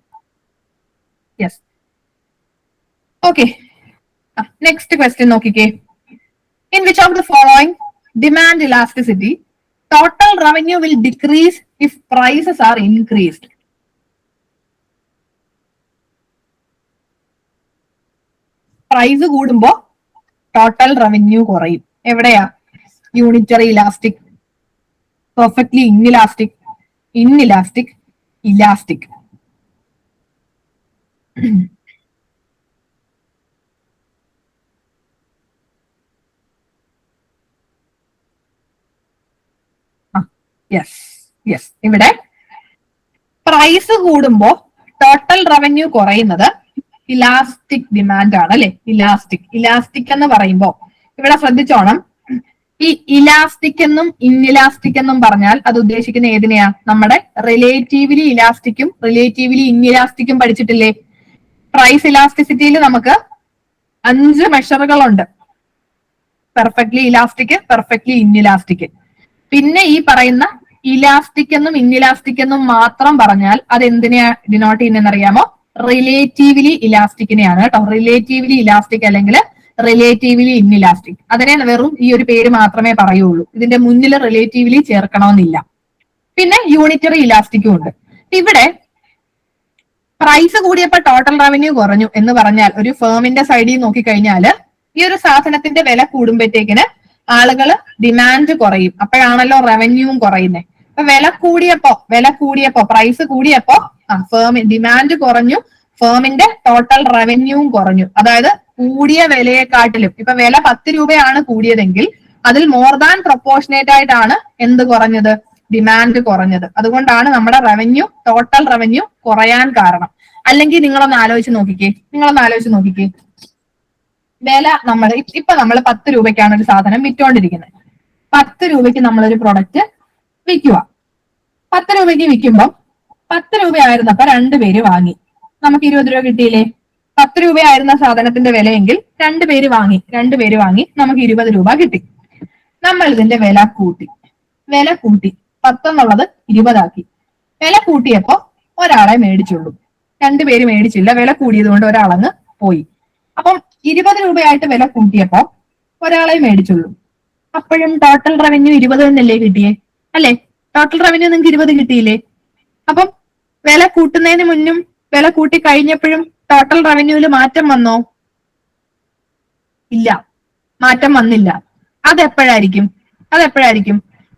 Yes, okay. നെക്സ്റ്റ് ക്വസ്റ്റ്യൻ നോക്കിക്കേ. In which of the following demand elasticity total revenue will decrease if prices are increased? Price കൂടുമ്പോ ടോട്ടൽ റവന്യൂ കുറയും. എവിടെയാ? Unitary elastic, perfectly inelastic, inelastic, elastic. Yes. ഇവിടെ പ്രൈസ് കൂടുമ്പോ ടോട്ടൽ റവന്യൂ കുറയുന്നത് elastic demand ആണ്, അല്ലെ? Elastic എന്ന് പറയുമ്പോ ഇവിടെ ശ്രദ്ധിച്ചോണം, ഈ ഇലാസ്റ്റിക് എന്നും ഇൻഇലാസ്റ്റിക് എന്നും പറഞ്ഞാൽ അത് ഉദ്ദേശിക്കുന്ന ഏതിനെയാ? നമ്മുടെ റിലേറ്റീവ്ലി ഇലാസ്റ്റിക്കും റിലേറ്റീവ്ലി ഇൻഇലാസ്റ്റിക്കും പഠിച്ചിട്ടില്ലേ? പ്രൈസ് ഇലാസ്റ്റിസിറ്റിയിൽ നമുക്ക് 5 മെഷറുകളുണ്ട്. പെർഫെക്റ്റ്ലി ഇലാസ്റ്റിക്, പെർഫെക്റ്റ്ലി ഇൻഇലാസ്റ്റിക്, പിന്നെ ഈ പറയുന്ന ഇലാസ്റ്റിക് എന്നും ഇൻഇലാസ്റ്റിക് എന്നും മാത്രം പറഞ്ഞാൽ അത് എന്തിനെയാ ഡിനോട്ട് ചെയ്യുന്നതെന്ന് അറിയാമോ? റിലേറ്റീവ്ലി ഇലാസ്റ്റിക്കിനെയാണ് കേട്ടോ. റിലേറ്റീവ്ലി ഇലാസ്റ്റിക് അല്ലെങ്കിൽ റിലേറ്റീവ്ലി ഇൻഇലാസ്റ്റിക്. അതിനെ വെറും ഈ ഒരു പേര് മാത്രമേ പറയുള്ളൂ. ഇതിന്റെ മുന്നിൽ റിലേറ്റീവ്ലി ചേർക്കണമെന്നില്ല. പിന്നെ യൂണിറ്ററി ഇലാസ്റ്റിക്കും ഉണ്ട്. ഇവിടെ പ്രൈസ് കൂടിയപ്പോൾ ടോട്ടൽ റവന്യൂ കുറഞ്ഞു എന്ന് പറഞ്ഞാൽ ഒരു ഫേമിന്റെ സൈഡിൽ നോക്കിക്കഴിഞ്ഞാൽ ഈ ഒരു സാധനത്തിന്റെ വില കൂടുമ്പോഴത്തേക്കിന് ആളുകൾ ഡിമാൻഡ് കുറയും. അപ്പോഴാണല്ലോ റവന്യൂവും കുറയുന്നത്. അപ്പൊ വില കൂടിയപ്പോ പ്രൈസ് കൂടിയപ്പോ ഡിമാൻഡ് കുറഞ്ഞു, ഫേമിന്റെ ടോട്ടൽ റവന്യൂവും കുറഞ്ഞു. അതായത് കൂടിയ വിലയെക്കാട്ടിലും ഇപ്പൊ വില 10 രൂപയാണ് കൂടിയതെങ്കിൽ അതിൽ മോർ ദാൻ പ്രൊപ്പോർഷനേറ്റ് ആയിട്ടാണ് എന്ത് കുറഞ്ഞത്? ഡിമാൻഡ് കുറഞ്ഞത്. അതുകൊണ്ടാണ് നമ്മുടെ ടോട്ടൽ റവന്യൂ കുറയാൻ കാരണം. അല്ലെങ്കിൽ നിങ്ങളൊന്ന് ആലോചിച്ച് നോക്കിക്കേ, വില ഇപ്പൊ നമ്മൾ 10 രൂപയ്ക്കാണ് ഒരു സാധനം വിറ്റോണ്ടിരിക്കുന്നത്. 10 രൂപയ്ക്ക് നമ്മളൊരു പ്രൊഡക്റ്റ് വിൽക്കുക. 10 രൂപയ്ക്ക് വിൽക്കുമ്പോൾ 10 രൂപയായിരുന്നപ്പോ 2 പേര് വാങ്ങി, നമുക്ക് 20 രൂപ കിട്ടിയില്ലേ? 10 രൂപയായിരുന്ന സാധനത്തിന്റെ വിലയെങ്കിൽ 2 പേര് വാങ്ങി നമുക്ക് 20 രൂപ കിട്ടി. നമ്മൾ ഇതിന്റെ വില കൂട്ടി 10 എന്നുള്ളത് 20 ആക്കി. വില കൂട്ടിയപ്പോ ഒരാളെ മേടിച്ചുള്ളൂ, 2 പേര് മേടിച്ചില്ല. വില കൂടിയത് കൊണ്ട് ഒരാളങ്ങ് പോയി. അപ്പം 20 രൂപയായിട്ട് വില കൂട്ടിയപ്പോ ഒരാളെ മേടിച്ചുള്ളൂ. അപ്പോഴും ടോട്ടൽ റവന്യൂ 20 തന്നെയല്ലേ കിട്ടിയേ? അല്ലെ? ടോട്ടൽ റവന്യൂ നിങ്ങൾക്ക് 20 കിട്ടിയില്ലേ? അപ്പം വില കൂട്ടുന്നതിന് മുന്നും വില കൂട്ടി കഴിഞ്ഞപ്പോഴും ടോട്ടൽ റവന്യൂവിൽ മാറ്റം വന്നോ? ഇല്ല, മാറ്റം വന്നില്ല. അതെപ്പോഴായിരിക്കും?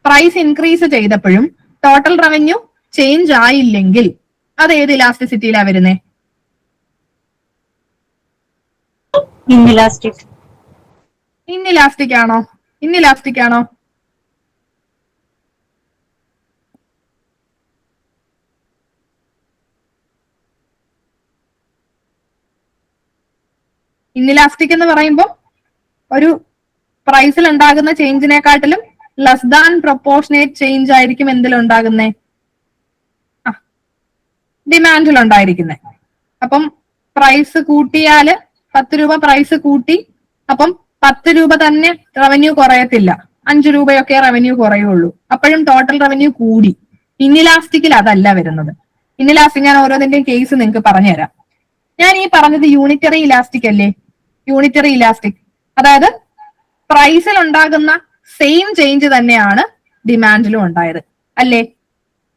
പ്രൈസ് ഇൻക്രീസ് ചെയ്തപ്പോഴും ടോട്ടൽ റവന്യൂ ചേഞ്ച് ആയില്ലെങ്കിൽ അത് ഏത് ഇലാസ്റ്റിസിറ്റിയിലാ വരുന്നേ? ഇൻഇലാസ്റ്റിക് ആണോ? ഇൻഇലാസ്റ്റിക് എന്ന് പറയുമ്പോൾ ഒരു പ്രൈസിൽ ഉണ്ടാകുന്ന ചേഞ്ചിനെക്കാട്ടിലും ലെസ് ദാൻ പ്രൊപ്പോർഷനേറ്റ് ചേഞ്ച് ആയിരിക്കും എന്തിലുണ്ടാകുന്നേ? ഡിമാൻഡിലുണ്ടായിരിക്കുന്നേ. അപ്പം പ്രൈസ് കൂട്ടിയാല് 10 രൂപ പ്രൈസ് കൂട്ടി, അപ്പം 10 രൂപ തന്നെ റവന്യൂ കുറയത്തില്ല, 5 രൂപയൊക്കെ റവന്യൂ കുറയുള്ളൂ. അപ്പോഴും ടോട്ടൽ റവന്യൂ കൂടി. ഇൻഇലാസ്റ്റിക്കിൽ അതല്ല വരുന്നത്. ഇൻഇലാസ്റ്റിക് ഞാൻ ഓരോന്നിന്റെയും കേസ് നിങ്ങൾക്ക് പറഞ്ഞുതരാം. ഞാൻ ഈ പറഞ്ഞത് യൂണിറ്ററി ഇലാസ്റ്റിക് അല്ലേ? യൂണിറ്ററി ഇലാസ്റ്റിക് അതായത് പ്രൈസിൽ ഉണ്ടാകുന്ന സെയിം ചേഞ്ച് തന്നെയാണ് ഡിമാൻഡിലും ഉണ്ടായത് അല്ലേ?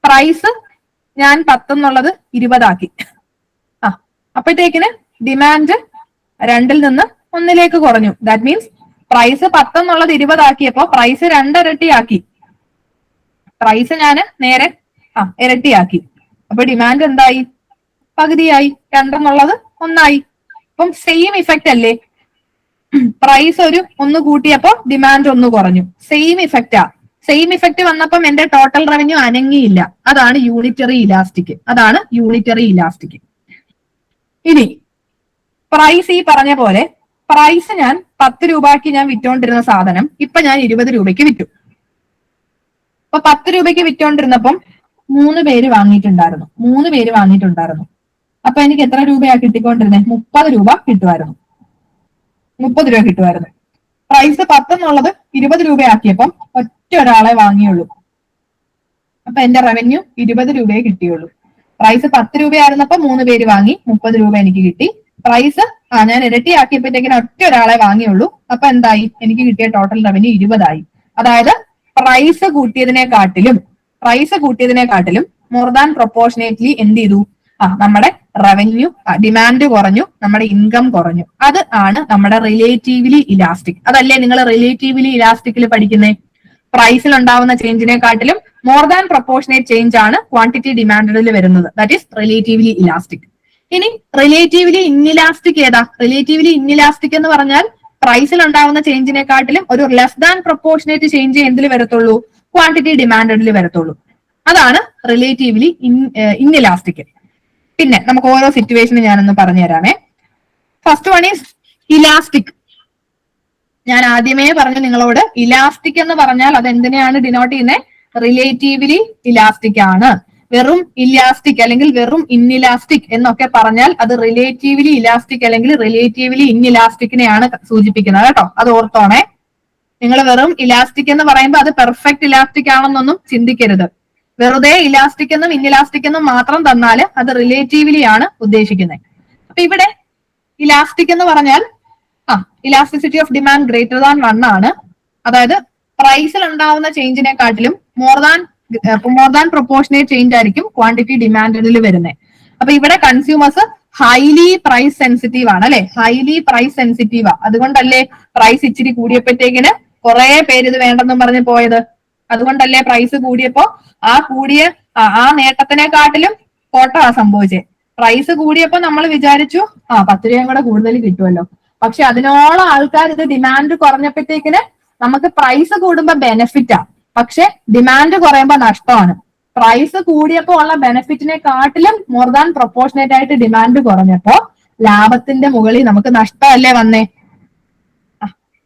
പ്രൈസ് ഞാൻ 10 എന്നുള്ളത് 20 ആക്കി. അപ്പോഴത്തേക്കിന് ഡിമാൻഡ് 2ൽ നിന്ന് 1ലേക്ക് കുറഞ്ഞു. ദാറ്റ് മീൻസ് പ്രൈസ് 10 എന്നുള്ളത് 20 ആക്കിയപ്പോ പ്രൈസ് 2 ഇരട്ടിയാക്കി. പ്രൈസ് ഞാൻ നേരെ ഇരട്ടിയാക്കി. അപ്പൊ ഡിമാൻഡ് എന്തായി? പകുതിയായി. 2 എന്നുള്ളത് 1 ആയി. അപ്പം സെയിം ഇഫക്റ്റ് അല്ലേ? പ്രൈസ് 1 കൂട്ടിയപ്പോ ഡിമാൻഡ് 1 കുറഞ്ഞു. സെയിം ഇഫക്റ്റ് വന്നപ്പം എന്റെ ടോട്ടൽ റവന്യൂ അനങ്ങിയില്ല. അതാണ് യൂണിറ്ററി ഇലാസ്റ്റിക്. ഇനി പ്രൈസ് ഈ പറഞ്ഞ പോലെ പ്രൈസ് ഞാൻ 10 രൂപയ്ക്ക് ഞാൻ വിറ്റോണ്ടിരുന്ന സാധനം ഇപ്പൊ ഞാൻ 20 രൂപയ്ക്ക് വിറ്റു. അപ്പൊ 10 രൂപയ്ക്ക് വിറ്റോണ്ടിരുന്നപ്പം 3 പേര് വാങ്ങിയിട്ടുണ്ടായിരുന്നു. അപ്പൊ എനിക്ക് എത്ര രൂപയാ കിട്ടിക്കൊണ്ടിരുന്നത്? 30 രൂപ കിട്ടുമായിരുന്നു. പ്രൈസ് 10 എന്നുള്ളത് 20 രൂപയാക്കിയപ്പം ഒറ്റ ഒരാളെ വാങ്ങിയുള്ളൂ. അപ്പൊ എന്റെ റവന്യൂ 20 രൂപയെ കിട്ടിയുള്ളൂ. പ്രൈസ് 10 രൂപയായിരുന്നപ്പോ 3 പേര് വാങ്ങി, 30 രൂപ എനിക്ക് കിട്ടി. പ്രൈസ് ഞാൻ ഇരട്ടിയാക്കിയപ്പോഴത്തേക്കിന് ഒറ്റ ഒരാളെ വാങ്ങിയുള്ളൂ. അപ്പൊ എന്തായി? എനിക്ക് കിട്ടിയ ടോട്ടൽ റവന്യൂ 20 ആയി. അതായത് പ്രൈസ് കൂട്ടിയതിനെക്കാട്ടിലും മോർ ദാൻ പ്രൊപ്പോർഷനേറ്റ്ലി എന്ത് ചെയ്തു? നമ്മുടെ റവന്യൂ ഡിമാൻഡ് കുറഞ്ഞു, നമ്മുടെ ഇൻകം കുറഞ്ഞു. അത് ആണ് നമ്മുടെ റിലേറ്റീവ്ലി ഇലാസ്റ്റിക്. അതല്ലേ നിങ്ങൾ റിലേറ്റീവ്ലി ഇലാസ്റ്റിക്കിൽ പഠിക്കുന്നേ? പ്രൈസിൽ ഉണ്ടാവുന്ന ചേഞ്ചിനെക്കാട്ടിലും മോർ ദാൻ പ്രൊപ്പോർഷനേറ്റ് ചേഞ്ച് ആണ് ക്വാണ്ടിറ്റി ഡിമാൻഡിൽ വരുന്നത്. That is relatively elastic. ഇനി റിലേറ്റീവ്ലി ഇൻഇലാസ്റ്റിക് ഏതാ? റിലേറ്റീവ്ലി ഇൻഇലാസ്റ്റിക് എന്ന് പറഞ്ഞാൽ പ്രൈസിൽ ഉണ്ടാവുന്ന ചേഞ്ചിനെക്കാട്ടിലും ഒരു ലെസ് ദാൻ പ്രൊപ്പോർഷനേറ്റ് ചേഞ്ച് എന്തിൽ വരത്തുള്ളൂ? ക്വാണ്ടിറ്റി ഡിമാൻഡിൽ വരത്തുള്ളൂ. അതാണ് റിലേറ്റീവ്ലി ഇൻഇലാസ്റ്റിക്. പിന്നെ നമുക്ക് ഓരോ സിറ്റുവേഷനും ഞാനൊന്ന് പറഞ്ഞു തരാമേ. First one is elastic. ഞാൻ ആദ്യമേ പറഞ്ഞു നിങ്ങളോട്, ഇലാസ്റ്റിക് എന്ന് പറഞ്ഞാൽ അത് എന്തിനെയാണ് ഡിനോട്ട് ചെയ്യുന്നത്? റിലേറ്റീവ്ലി ഇലാസ്റ്റിക് ആണ്. വെറും ഇലാസ്റ്റിക് അല്ലെങ്കിൽ വെറും ഇൻഇലാസ്റ്റിക് എന്നൊക്കെ പറഞ്ഞാൽ അത് റിലേറ്റീവ്ലി ഇലാസ്റ്റിക് അല്ലെങ്കിൽ റിലേറ്റീവ്ലി ഇൻഇലാസ്റ്റിക്കിനെയാണ് സൂചിപ്പിക്കുന്നത് കേട്ടോ. അത് ഓർത്തോണേ. നിങ്ങൾ വെറും ഇലാസ്റ്റിക് എന്ന് പറയുമ്പോൾ അത് പെർഫെക്റ്റ് ഇലാസ്റ്റിക് ആണെന്നൊന്നും ചിന്തിക്കരുത്. വെറുതെ ഇലാസ്റ്റിക് എന്നും ഇൻഇലാസ്റ്റിക് എന്നും മാത്രം തന്നാൽ അത് റിലേറ്റീവ്ലി ആണ് ഉദ്ദേശിക്കുന്നത്. അപ്പൊ ഇവിടെ ഇലാസ്റ്റിക് എന്ന് പറഞ്ഞാൽ elasticity of demand greater than 1 ആണ്. അതായത് പ്രൈസിൽ ഉണ്ടാവുന്ന ചേഞ്ചിനെക്കാട്ടിലും മോർ ദാൻ പ്രൊപ്പോർഷനേറ്റ് ചേഞ്ച് ആയിരിക്കും ക്വാണ്ടിറ്റി ഡിമാൻഡിൽ വരുന്നത്. അപ്പൊ ഇവിടെ കൺസ്യൂമേഴ്സ് ഹൈലി പ്രൈസ് സെൻസിറ്റീവ് ആണ് അല്ലെ, ഹൈലി പ്രൈസ് സെൻസിറ്റീവാ. അതുകൊണ്ടല്ലേ പ്രൈസ് ഇച്ചിരി കൂടിയപ്പോഴത്തേക്കിന് കുറെ പേര് ഇത് വേണ്ടെന്നും പറഞ്ഞ് പോയത്. അതുകൊണ്ടല്ലേ പ്രൈസ് കൂടിയപ്പോ ആ നേട്ടത്തിനെക്കാട്ടിലും കോട്ടമാ സംഭവിച്ചേ. പ്രൈസ് കൂടിയപ്പോ നമ്മൾ വിചാരിച്ചു 10 രൂപയും കൂടെ കൂടുതൽ കിട്ടുമല്ലോ. പക്ഷെ അതിനോളം ആൾക്കാർ ഇത് ഡിമാൻഡ് കുറഞ്ഞപ്പോഴത്തേക്കിന് നമുക്ക് പ്രൈസ് കൂടുമ്പോ ബെനിഫിറ്റാ, പക്ഷെ ഡിമാൻഡ് കുറയുമ്പോ നഷ്ടമാണ്. പ്രൈസ് കൂടിയപ്പോ ഉള്ള ബെനിഫിറ്റിനെക്കാട്ടിലും മോർ ദാൻ പ്രൊപ്പോർഷനേറ്റ് ആയിട്ട് ഡിമാൻഡ് കുറഞ്ഞപ്പോ ലാഭത്തിന്റെ മുകളിൽ നമുക്ക് നഷ്ടമല്ലേ വന്നേ.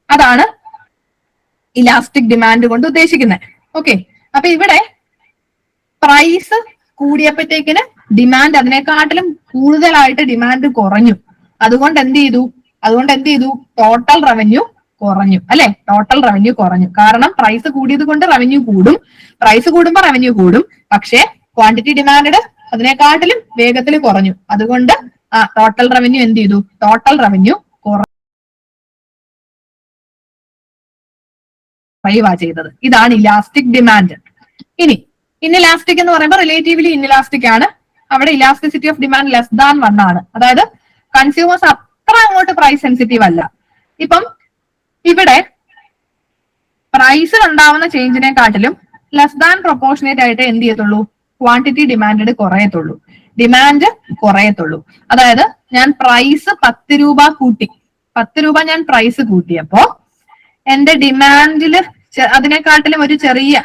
അതാണ് ഇലാസ്റ്റിക് ഡിമാൻഡ് കൊണ്ട് ഉദ്ദേശിക്കുന്നത്. ഓക്കെ, അപ്പൊ ഇവിടെ പ്രൈസ് കൂടിയപ്പോഴത്തേക്കിന് ഡിമാൻഡ് അതിനെക്കാട്ടിലും കൂടുതലായിട്ട് ഡിമാൻഡ് കുറഞ്ഞു. അതുകൊണ്ട് എന്ത് ചെയ്തു ടോട്ടൽ റവന്യൂ കുറഞ്ഞു അല്ലെ. ടോട്ടൽ റവന്യൂ കുറഞ്ഞു. കാരണം പ്രൈസ് കൂടിയത് കൊണ്ട് റവന്യൂ കൂടും. പ്രൈസ് കൂടുമ്പോൾ റവന്യൂ കൂടും. പക്ഷേ ക്വാണ്ടിറ്റി ഡിമാൻഡ് അതിനെക്കാട്ടിലും വേഗത്തിൽ കുറഞ്ഞു. അതുകൊണ്ട് ടോട്ടൽ റവന്യൂ എന്ത് ചെയ്തു? ടോട്ടൽ റവന്യൂ കുറയുവാ ചെയ്തത്. ഇതാണ് ഇലാസ്റ്റിക് ഡിമാൻഡ്. ഇനി ഇൻഇലാസ്റ്റിക് എന്ന് പറയുമ്പോൾ റിലേറ്റീവ്ലി ഇൻഇലാസ്റ്റിക് ആണ്. അവിടെ elasticity of demand less than 1 ആണ്. അതായത് കൺസ്യൂമേഴ്സ് അത്ര അങ്ങോട്ട് പ്രൈസ് സെൻസിറ്റീവ് അല്ല. ഇപ്പം ഇവിടെ പ്രൈസിൽ ഉണ്ടാവുന്ന ചേഞ്ചിനെക്കാട്ടിലും ലെസ് ദാൻ പ്രൊപ്പോർഷനേറ്റ് ആയിട്ട് എന്ത് ചെയ്യത്തുള്ളൂ? ക്വാണ്ടിറ്റി ഡിമാൻഡ് കുറയത്തുള്ളൂ, ഡിമാൻഡ് കുറയത്തുള്ളൂ. അതായത് ഞാൻ പ്രൈസ് 10 രൂപ കൂട്ടി, 10 രൂപ ഞാൻ പ്രൈസ് കൂട്ടിയപ്പോ എന്റെ ഡിമാൻഡില് അതിനെക്കാട്ടിലും ഒരു ചെറിയ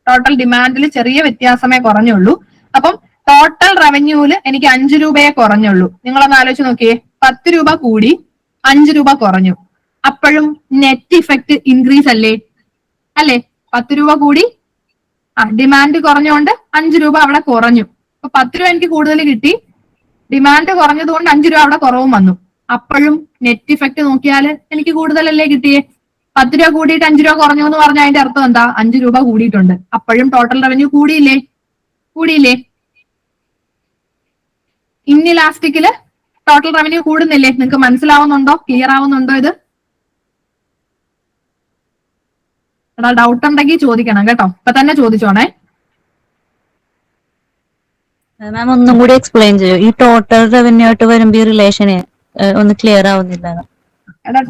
ടോട്ടൽ ഡിമാൻഡിൽ ചെറിയ വ്യത്യാസമേ കുറഞ്ഞുള്ളൂ. അപ്പം ടോട്ടൽ റവന്യൂല് എനിക്ക് 5 രൂപയെ കുറഞ്ഞുള്ളൂ. നിങ്ങളൊന്ന് ആലോചിച്ച് നോക്കിയേ, 10 രൂപ കൂടി 5 രൂപ കുറഞ്ഞു. അപ്പോഴും നെറ്റ് ഇഫക്റ്റ് ഇൻക്രീസ് അല്ലേ? 10 രൂപ കൂടി ഡിമാൻഡ് കുറഞ്ഞുകൊണ്ട് 5 രൂപ അവിടെ കുറഞ്ഞു. അപ്പൊ 10 രൂപ എനിക്ക് കൂടുതൽ കിട്ടി, ഡിമാൻഡ് കുറഞ്ഞത് കൊണ്ട് 5 രൂപ അവിടെ കുറവും വന്നു. അപ്പോഴും നെറ്റ് ഇഫക്റ്റ് നോക്കിയാൽ എനിക്ക് കൂടുതലല്ലേ കിട്ടിയേ? 10 രൂപ കൂടിയിട്ട് 5 രൂപ കുറഞ്ഞു എന്ന് പറഞ്ഞാൽ അതിന്റെ അർത്ഥം എന്താ? 5 രൂപ കൂടിയിട്ടുണ്ട്. അപ്പോഴും ടോട്ടൽ റവന്യൂ കൂടിയില്ലേ? ഇൻഇലാസ്റ്റിക്കില് ടോട്ടൽ റവന്യൂ കൂടുന്നില്ലേ? നിങ്ങൾക്ക് മനസ്സിലാവുന്നുണ്ടോ? ക്ലിയർ ആവുന്നുണ്ടോ ഇത്? ഡൗട്ട് ഉണ്ടെങ്കിൽ ചോദിക്കണം കേട്ടോ, ഇപ്പൊ തന്നെ ചോദിച്ചോണേ. മാം ഒന്നും കൂടി എക്സ്പ്ലെയിൻ ചെയ്യൂ. ഈ ടോട്ടൽ റവന്യൂ ആയിട്ട് വരുമ്പോ ഈ റിലേഷനെ ഒന്ന് ക്ലിയർ ആവുന്നില്ല.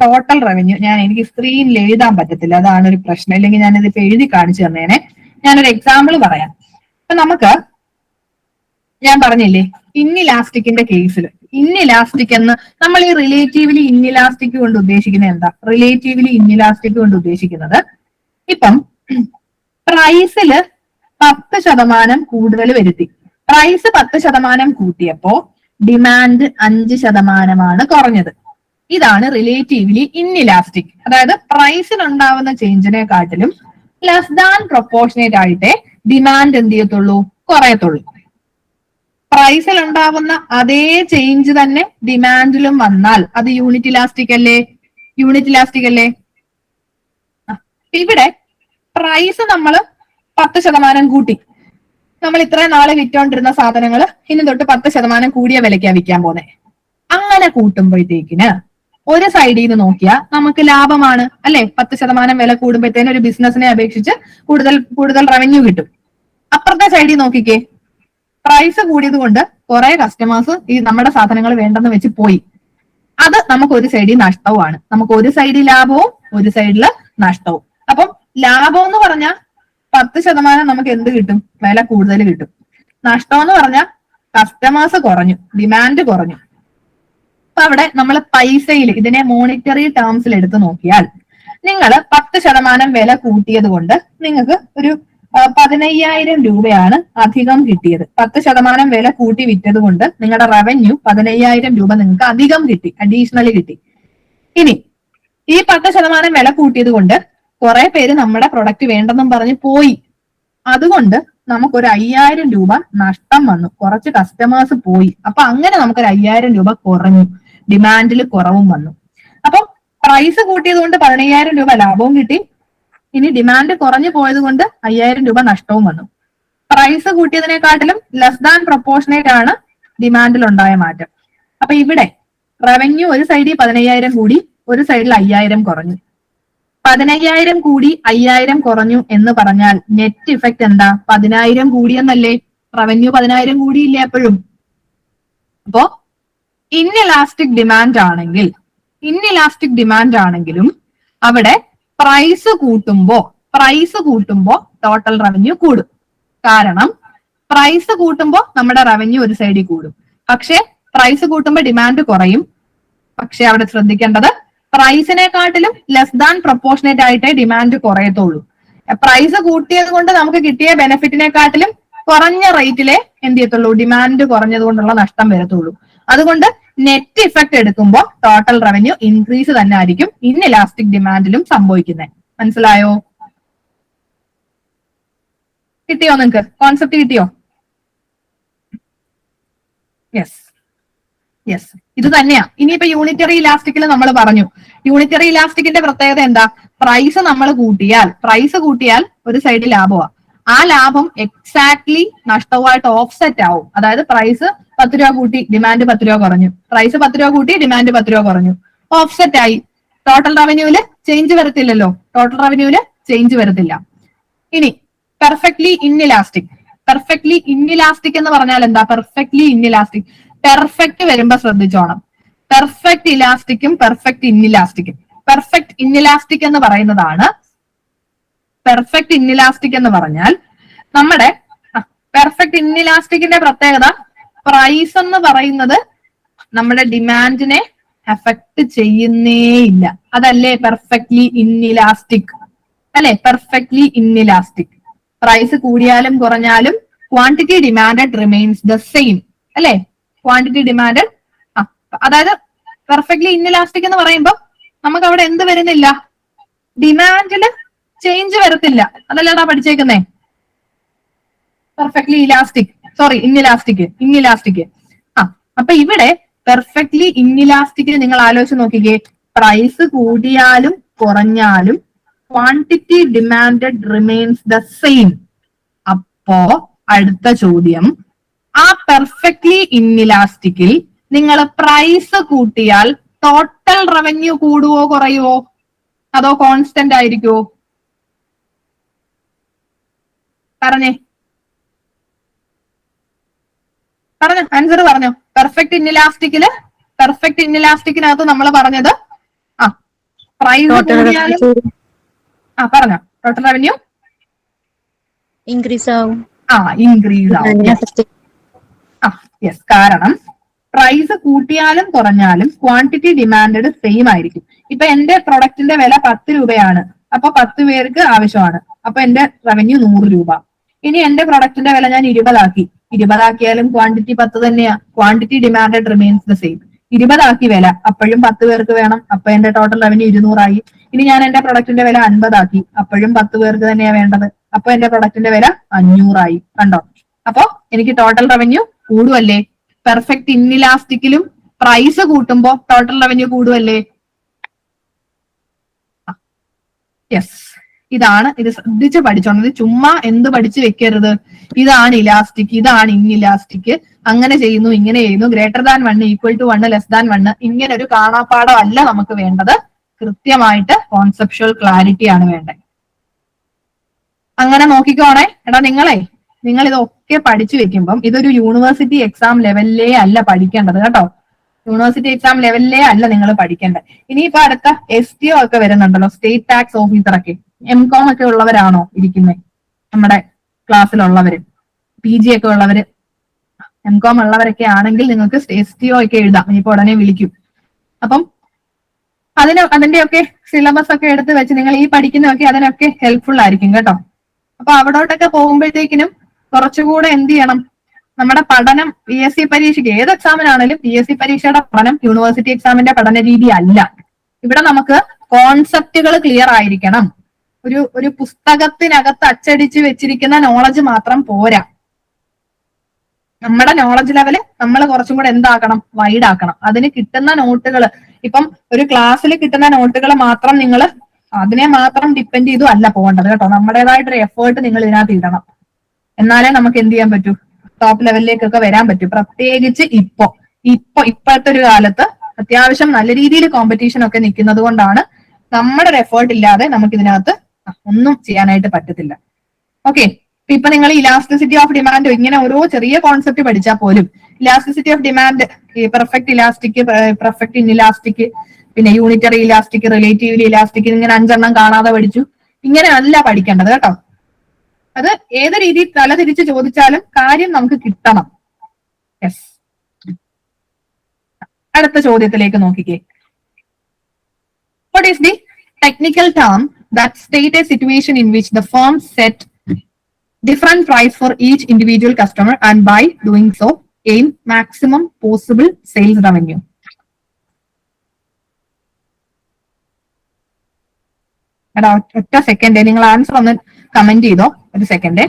ടോട്ടൽ റവന്യൂ എനിക്ക് സ്ക്രീനിൽ എഴുതാൻ പറ്റത്തില്ല, അതാണ് ഒരു പ്രശ്നം. ഇല്ലെങ്കിൽ ഞാനിതിപ്പോ എഴുതി കാണിച്ചു തന്നേനെ. ഞാനൊരു എക്സാമ്പിൾ പറയാം. അപ്പൊ ഞാൻ പറഞ്ഞില്ലേ ഇൻഇലാസ്റ്റിക്കിന്റെ കേസിൽ ഇൻഇലാസ്റ്റിക് എന്ന് നമ്മൾ ഈ റിലേറ്റീവ്ലി ഇൻഇലാസ്റ്റിക് കൊണ്ട് ഉദ്ദേശിക്കുന്നത് എന്താ? റിലേറ്റീവ്ലി ഇൻഇലാസ്റ്റിക് കൊണ്ട് ഉദ്ദേശിക്കുന്നത് ഇപ്പം പ്രൈസില് 10% കൂടുതൽ വരുത്തി, പ്രൈസ് 10% കൂട്ടിയപ്പോ ഡിമാൻഡ് 5% കുറഞ്ഞത്. ഇതാണ് റിലേറ്റീവ്ലി ഇൻഇലാസ്റ്റിക്. അതായത് പ്രൈസിൽ ഉണ്ടാവുന്ന ചേഞ്ചിനെക്കാട്ടിലും ലെസ് ദാൻ പ്രൊപ്പോർഷനേറ്റ് ആയിട്ടേ ഡിമാൻഡ് എന്ത് ചെയ്യത്തുള്ളൂ? കുറയത്തുള്ളൂ. പ്രൈസിൽ ഉണ്ടാവുന്ന അതേ ചേഞ്ച് തന്നെ ഡിമാൻഡിലും വന്നാൽ അത് യൂണിറ്റ് ഇലാസ്റ്റിക് അല്ലേ? ഇവിടെ പ്രൈസ് നമ്മൾ 10% കൂട്ടി. നമ്മൾ ഇത്രയും നാളെ വിറ്റോണ്ടിരുന്ന സാധനങ്ങൾ ഇനി തൊട്ട് 10% കൂടിയ വിലയ്ക്കാ വിൽക്കാൻ പോന്നെ. അങ്ങനെ കൂട്ടുമ്പോഴത്തേക്കിന് ഒരു സൈഡിൽ നിന്ന് നോക്കിയാൽ നമുക്ക് ലാഭമാണ് അല്ലെ? 10% വില കൂടുമ്പോഴത്തേനും ഒരു ബിസിനസിനെ അപേക്ഷിച്ച് കൂടുതൽ റവന്യൂ കിട്ടും. അപ്പുറത്തെ സൈഡിൽ നോക്കിക്കേ, പ്രൈസ് കൂടിയത് കൊണ്ട് കുറെ കസ്റ്റമേഴ്സ് ഈ നമ്മുടെ സാധനങ്ങൾ വേണ്ടെന്ന് വെച്ച് പോയി. അത് നമുക്ക് ഒരു സൈഡിൽ നഷ്ടവുമാണ്. നമുക്ക് ഒരു സൈഡിൽ ലാഭവും ഒരു സൈഡിൽ നഷ്ടവും. അപ്പം ലാഭം എന്ന് പറഞ്ഞാൽ 10% നമുക്ക് എന്ത് കിട്ടും? വില കൂടുതൽ കിട്ടും. നഷ്ടം എന്ന് പറഞ്ഞാൽ കസ്റ്റമേഴ്സ് കുറഞ്ഞു, ഡിമാൻഡ് കുറഞ്ഞു. അപ്പൊ അവിടെ നമ്മൾ പൈസയിൽ ഇതിനെ മോണിറ്ററി ടേംസിൽ എടുത്ത് നോക്കിയാൽ നിങ്ങൾ 10% വില കൂട്ടിയത് കൊണ്ട് നിങ്ങൾക്ക് ഒരു 15,000 രൂപയാണ് അധികം കിട്ടിയത്. 10% വില കൂട്ടി വിറ്റത് കൊണ്ട് നിങ്ങളുടെ റവന്യൂ 15,000 രൂപ നിങ്ങൾക്ക് അധികം കിട്ടി, അഡീഷണലി കിട്ടി. ഇനി ഈ 10% വില കൂട്ടിയത് കൊണ്ട് കുറെ പേര് നമ്മുടെ പ്രൊഡക്റ്റ് വേണ്ടെന്നും പറഞ്ഞ് പോയി. അതുകൊണ്ട് നമുക്കൊരു 5,000 രൂപ നഷ്ടം വന്നു, കുറച്ച് കസ്റ്റമേഴ്സ് പോയി. അപ്പൊ അങ്ങനെ നമുക്കൊരു 5,000 രൂപ കുറഞ്ഞു, ഡിമാൻഡിൽ കുറവും വന്നു. അപ്പം പ്രൈസ് കൂട്ടിയത് കൊണ്ട് 15,000 രൂപ ലാഭവും കിട്ടി. ഇനി ഡിമാൻഡ് കുറഞ്ഞു പോയത് കൊണ്ട് 5,000 രൂപ നഷ്ടവും വന്നു. പ്രൈസ് കൂട്ടിയതിനെക്കാട്ടിലും ലെസ് ദാൻ പ്രൊപ്പോർഷനേറ്റ് ആണ് ഡിമാൻഡിൽ ഉണ്ടായ മാറ്റം. അപ്പൊ ഇവിടെ റവന്യൂ ഒരു സൈഡിൽ 15,000 കൂടി, ഒരു സൈഡിൽ 5,000 കുറഞ്ഞു. 15,000 കൂടി 5,000 കുറഞ്ഞു എന്ന് പറഞ്ഞാൽ നെറ്റ് ഇഫക്റ്റ് എന്താ? 10,000 കൂടിയെന്നല്ലേ? റവന്യൂ 10,000 കൂടിയില്ലേ എപ്പോഴും? അപ്പോ ഇൻഇലാസ്റ്റിക് ഡിമാൻഡ് ആണെങ്കിലും അവിടെ പ്രൈസ് കൂട്ടുമ്പോ ടോട്ടൽ റവന്യൂ കൂടും. കാരണം പ്രൈസ് കൂട്ടുമ്പോ നമ്മുടെ റവന്യൂ ഒരു സൈഡിൽ കൂടും. പക്ഷെ പ്രൈസ് കൂട്ടുമ്പോ ഡിമാൻഡ് കുറയും. പക്ഷെ അവിടെ ശ്രദ്ധിക്കേണ്ടത് പ്രൈസിനെക്കാട്ടിലും ലെസ് ദാൻ പ്രൊപ്പോർഷനേറ്റ് ആയിട്ടേ ഡിമാൻഡ് കുറയത്തുള്ളൂ. പ്രൈസ് കൂട്ടിയത് കൊണ്ട് നമുക്ക് കിട്ടിയ ബെനിഫിറ്റിനെക്കാട്ടിലും കുറഞ്ഞ റേറ്റിലെ എന്ത് ചെയ്യത്തുള്ളൂ? ഡിമാൻഡ് കുറഞ്ഞത് കൊണ്ടുള്ള നഷ്ടം വരത്തുള്ളൂ. അതുകൊണ്ട് നെറ്റ് ഇഫക്റ്റ് എടുക്കുമ്പോൾ ടോട്ടൽ റവന്യൂ ഇൻക്രീസ് തന്നെ ആയിരിക്കും ഇൻഇലാസ്റ്റിക് ഡിമാൻഡിലും സംഭവിക്കുന്നത്. മനസ്സിലായോ? കിട്ടിയോ? നിങ്ങൾക്ക് കോൺസെപ്റ്റ് കിട്ടിയോ? യെസ്, ഇത് തന്നെയാ. ഇനിയിപ്പോ യൂണിറ്ററി ഇലാസ്റ്റിക്കിൽ നമ്മൾ പറഞ്ഞു. യൂണിറ്ററി ഇലാസ്റ്റിക്കിന്റെ പ്രത്യേകത എന്താ? പ്രൈസ് നമ്മൾ കൂട്ടിയാൽ ഒരു സൈഡ് ലാഭമാണ്. ആ ലാഭം എക്സാക്ട്ലി നഷ്ടവുമായിട്ട് ഓഫ്സെറ്റ് ആവും. അതായത് പ്രൈസ് 10 രൂപ കൂട്ടി, ഡിമാൻഡ് 10 രൂപ കുറഞ്ഞു. പ്രൈസ് 10 രൂപ കൂട്ടി, ഡിമാൻഡ് 10 രൂപ കുറഞ്ഞു. ഓഫ്സെറ്റ് ആയി. ടോട്ടൽ റവന്യൂവില് ചേഞ്ച് വരത്തില്ലല്ലോ. ഇനി പെർഫെക്റ്റ്ലി ഇൻഇലാസ്റ്റിക് എന്ന് പറഞ്ഞാൽ എന്താ? പെർഫെക്റ്റ് വരുമ്പോ ശ്രദ്ധിച്ചോണം. പെർഫെക്റ്റ് ഇലാസ്റ്റിക്കും പെർഫെക്റ്റ് ഇൻഇലാസ്റ്റിക്കും. പെർഫെക്റ്റ് ഇൻഇലാസ്റ്റിക് എന്ന് പറഞ്ഞാൽ നമ്മുടെ പെർഫെക്റ്റ് ഇൻഇലാസ്റ്റിക്കിന്റെ പ്രത്യേകത പ്രൈസ് എന്ന് പറയുന്നത് നമ്മുടെ ഡിമാൻഡിനെ എഫക്ട് ചെയ്യുന്നേയില്ല. അതല്ലേ പെർഫെക്റ്റ്ലി ഇൻഇലാസ്റ്റിക്? പ്രൈസ് കൂടിയാലും കുറഞ്ഞാലും quantity demanded remains the same. അല്ലെ? Quantity demanded. അതായത് പെർഫെക്റ്റ്ലി ഇൻഇലാസ്റ്റിക് എന്ന് പറയുമ്പോൾ നമുക്ക് അവിടെ എന്ത് വരുന്നില്ല? ഡിമാൻഡില് ചേഞ്ച് വരത്തില്ല. അതല്ലേടാ പഠിച്ചേക്കുന്നേ? Perfectly inelastic. അപ്പൊ ഇവിടെ പെർഫെക്റ്റ്ലി ഇൻഇലാസ്റ്റിക്കിന് നിങ്ങൾ ആലോചിച്ച് നോക്കിക്കേ. പ്രൈസ് കൂടിയാലും കുറഞ്ഞാലും quantity demanded remains the same. അപ്പോ അടുത്ത ചോദ്യം, ആ പെർഫെക്റ്റ്ലി ഇൻഇലാസ്റ്റിക്കിൽ നിങ്ങൾ പ്രൈസ് കൂട്ടിയാൽ ടോട്ടൽ റവന്യൂ കൂടുവോ കുറയുവോ? അതോ കോൺസ്റ്റന്റ് ആയിരിക്കുവോ? പറഞ്ഞോ, ആൻസർ പറഞ്ഞോ. പെർഫെക്റ്റ് ഇൻഇലാസ്റ്റിക്കിനകത്ത് നമ്മൾ പറഞ്ഞത് പ്രൈസ് കൂടിയാലും പറഞ്ഞോ ടോട്ടൽ റവന്യൂ ഇൻക്രീസ് ആവും. യെസ്. കാരണം പ്രൈസ് കൂട്ടിയാലും കുറഞ്ഞാലും ക്വാണ്ടിറ്റി ഡിമാൻഡഡ് സെയിം ആയിരിക്കും. ഇപ്പൊ എന്റെ പ്രൊഡക്റ്റിന്റെ വില 10 രൂപയാണ്. അപ്പൊ 10 പേർക്ക് ആവശ്യമാണ്. അപ്പൊ എന്റെ റവന്യൂ 100 രൂപ. ഇനി എന്റെ പ്രൊഡക്റ്റിന്റെ വില ഞാൻ 20 ആക്കിയാലും ക്വാണ്ടിറ്റി 10 തന്നെയാ. Quantity demanded remains the same. 20 ആക്കി വില, അപ്പോഴും 10 പേർക്ക് വേണം. അപ്പൊ എന്റെ ടോട്ടൽ റവന്യൂ 200 ആയി. ഇനി ഞാൻ എന്റെ പ്രൊഡക്റ്റിന്റെ വില 50 ആക്കി, അപ്പോഴും 10 പേർക്ക് തന്നെയാ വേണ്ടത്. അപ്പൊ എന്റെ പ്രൊഡക്റ്റിന്റെ വില 500 ആയി. കണ്ടോ? അപ്പൊ എനിക്ക് ടോട്ടൽ റവന്യൂ കൂടുവല്ലേ? പെർഫെക്റ്റ് ഇൻഇലാസ്റ്റിക്കിലും പ്രൈസ് കൂട്ടുമ്പോ ടോട്ടൽ റവന്യൂ കൂടുവല്ലേ? യെസ്. ഇതാണ്. ഇത് ശ്രദ്ധിച്ച് പഠിച്ചോണം. ഇത് ചുമ്മാ എന്ത് പഠിച്ചു വെക്കരുത്. ഇതാണ് ഇലാസ്റ്റിക്, ഇതാണ് ഇൻഇലാസ്റ്റിക്, അങ്ങനെ ചെയ്യുന്നു, ഇങ്ങനെ ചെയ്യുന്നു, greater than 1, equal to 1, less than 1, ഇങ്ങനെ ഒരു കാണാപ്പാടം അല്ല നമുക്ക് വേണ്ടത്. കൃത്യമായിട്ട് കോൺസെപ്ച്വൽ ക്ലാരിറ്റി ആണ് വേണ്ടത്. അങ്ങനെ നോക്കിക്കോണേ. നിങ്ങൾ ഇതൊക്കെ പഠിച്ചു വെക്കുമ്പം ഇതൊരു യൂണിവേഴ്സിറ്റി എക്സാം ലെവലിലേ അല്ല പഠിക്കേണ്ടത് കേട്ടോ. യൂണിവേഴ്സിറ്റി എക്സാം ലെവലിലേ അല്ല നിങ്ങൾ പഠിക്കേണ്ടത്. ഇനിയിപ്പോ അടുത്ത STO ഒക്കെ വരുന്നുണ്ടല്ലോ, സ്റ്റേറ്റ് ടാക്സ് ഓഫീസറൊക്കെ. MCOM ഒക്കെ ഉള്ളവരാണോ ഇരിക്കുന്നത് നമ്മുടെ ക്ലാസ്സിലുള്ളവര്? PG ഒക്കെ ഉള്ളവര്, MCOM ഉള്ളവരൊക്കെ ആണെങ്കിൽ നിങ്ങൾക്ക് STO ഒക്കെ എഴുതാം. ഇനിയിപ്പോ ഉടനെ വിളിക്കും. അപ്പം അതിന്റെയൊക്കെ സിലബസ് ഒക്കെ എടുത്ത് വെച്ച് നിങ്ങൾ ഈ പഠിക്കുന്നതൊക്കെ അതിനൊക്കെ ഹെൽപ്ഫുൾ ആയിരിക്കും കേട്ടോ. അപ്പൊ അവിടോട്ടൊക്കെ പോകുമ്പോഴത്തേക്കിനും കുറച്ചുകൂടെ എന്ത് ചെയ്യണം? നമ്മുടെ പഠനം PSC പരീക്ഷയ്ക്ക്, ഏത് എക്സാമിനാണെങ്കിലും PSC പരീക്ഷയുടെ പഠനം യൂണിവേഴ്സിറ്റി എക്സാമിന്റെ പഠന രീതി അല്ല. ഇവിടെ നമുക്ക് കോൺസെപ്റ്റുകൾ ക്ലിയർ ആയിരിക്കണം. ഒരു പുസ്തകത്തിനകത്ത് അച്ചടിച്ച് വെച്ചിരിക്കുന്ന നോളജ് മാത്രം പോരാ. നമ്മുടെ നോളജ് ലെവല് നമ്മൾ കുറച്ചും കൂടെ എന്താക്കണം? വൈഡ് ആക്കണം. അതിന് കിട്ടുന്ന നോട്ടുകൾ, ഇപ്പം ഒരു ക്ലാസ്സിൽ കിട്ടുന്ന നോട്ടുകൾ മാത്രം നിങ്ങൾ അതിനെ മാത്രം ഡിപ്പെൻഡ് ചെയ്തു അല്ല പോകേണ്ടത് കേട്ടോ. നമ്മുടേതായിട്ടൊരു എഫേർട്ട് നിങ്ങൾ ഇതിനകത്ത് ഇടണം. എന്നാലേ നമുക്ക് എന്ത് ചെയ്യാൻ പറ്റൂ, ടോപ്പ് ലെവലിലേക്കൊക്കെ വരാൻ പറ്റും. പ്രത്യേകിച്ച് ഇപ്പോഴത്തെ ഒരു കാലത്ത് അത്യാവശ്യം നല്ല രീതിയിൽ കോമ്പറ്റീഷൻ ഒക്കെ നിൽക്കുന്നത് കൊണ്ടാണ് നമ്മുടെ ഒരു എഫേർട്ട് ഇല്ലാതെ നമുക്ക് ഇതിനകത്ത് ഒന്നും ചെയ്യാനായിട്ട് പറ്റത്തില്ല. ഓക്കെ, ഇപ്പൊ നിങ്ങൾ ഇലാസ്റ്റിസിറ്റി ഓഫ് ഡിമാൻഡ് ഇങ്ങനെ ഓരോ ചെറിയ കോൺസെപ്റ്റ് പഠിച്ചാൽ പോലും elasticity of demand, perfect elastic, perfect inelastic, പിന്നെ യൂണിറ്ററി ഇലാസ്റ്റിക്, റിലേറ്റീവ്ലി ഇലാസ്റ്റിക്, ഇങ്ങനെ 5 കാണാതെ പഠിച്ചു. ഇങ്ങനെ അല്ല പഠിക്കേണ്ടത് കേട്ടോ. അത് ഏത് രീതിയിൽ തലതിരിച്ച് ചോദിച്ചാലും കാര്യം നമുക്ക് കിട്ടണം. യെസ്, അടുത്ത ചോദ്യത്തിലേക്ക് നോക്കിക്കേ. What is the technical term that state a situation in which the firm set different price for each individual customer and by doing so aim maximum possible sales revenue? എടാ ഒറ്റ സെക്കൻഡ്, നിങ്ങൾ answer ഒന്ന് comment ചെയ്തോ, ഒരു second.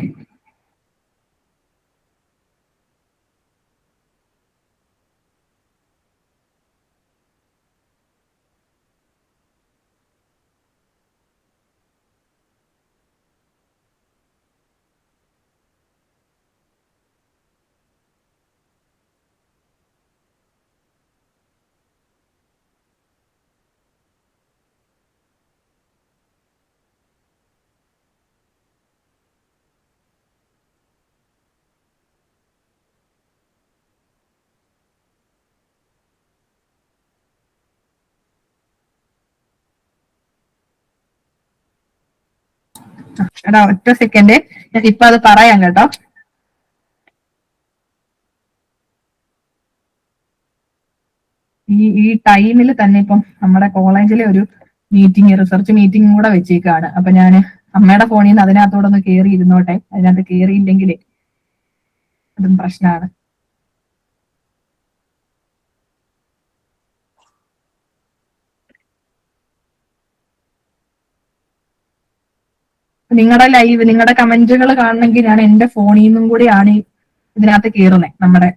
എടാ ഒറ്റ second, ഞാൻ ഇപ്പൊ അത് പറയാം കേട്ടോ. ഈ ടൈമിൽ തന്നെ ഇപ്പം നമ്മുടെ കോളേജിലെ ഒരു മീറ്റിംഗ്, റിസർച്ച് മീറ്റിംഗ് കൂടെ വെച്ചേക്കാണ്. അപ്പൊ ഞാൻ അമ്മയുടെ ഫോണിൽ നിന്ന് അതിനകത്തോടെ ഒന്ന് കയറി ഇരുന്നോട്ടെ. അതിനകത്ത് കയറിയില്ലെങ്കിൽ അതും പ്രശ്നമാണ്. നിങ്ങളുടെ ലൈവ്, നിങ്ങളുടെ കമന്റുകൾ കാണണമെങ്കിൽ ഞാൻ എന്റെ ഫോണിൽ നിന്നും കൂടിയാണ് ഇതിനകത്ത് കയറുന്നത്, നമ്മുടെ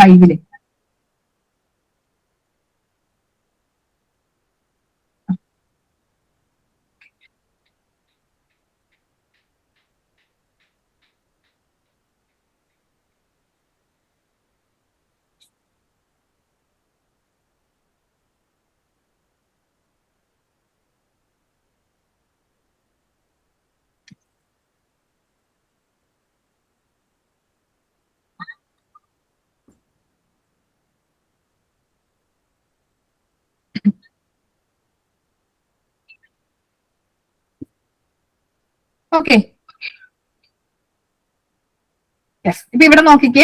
ലൈവില്. Okay, yes. ഇപ്പൊ ഇവിടെ നോക്കിക്കേ.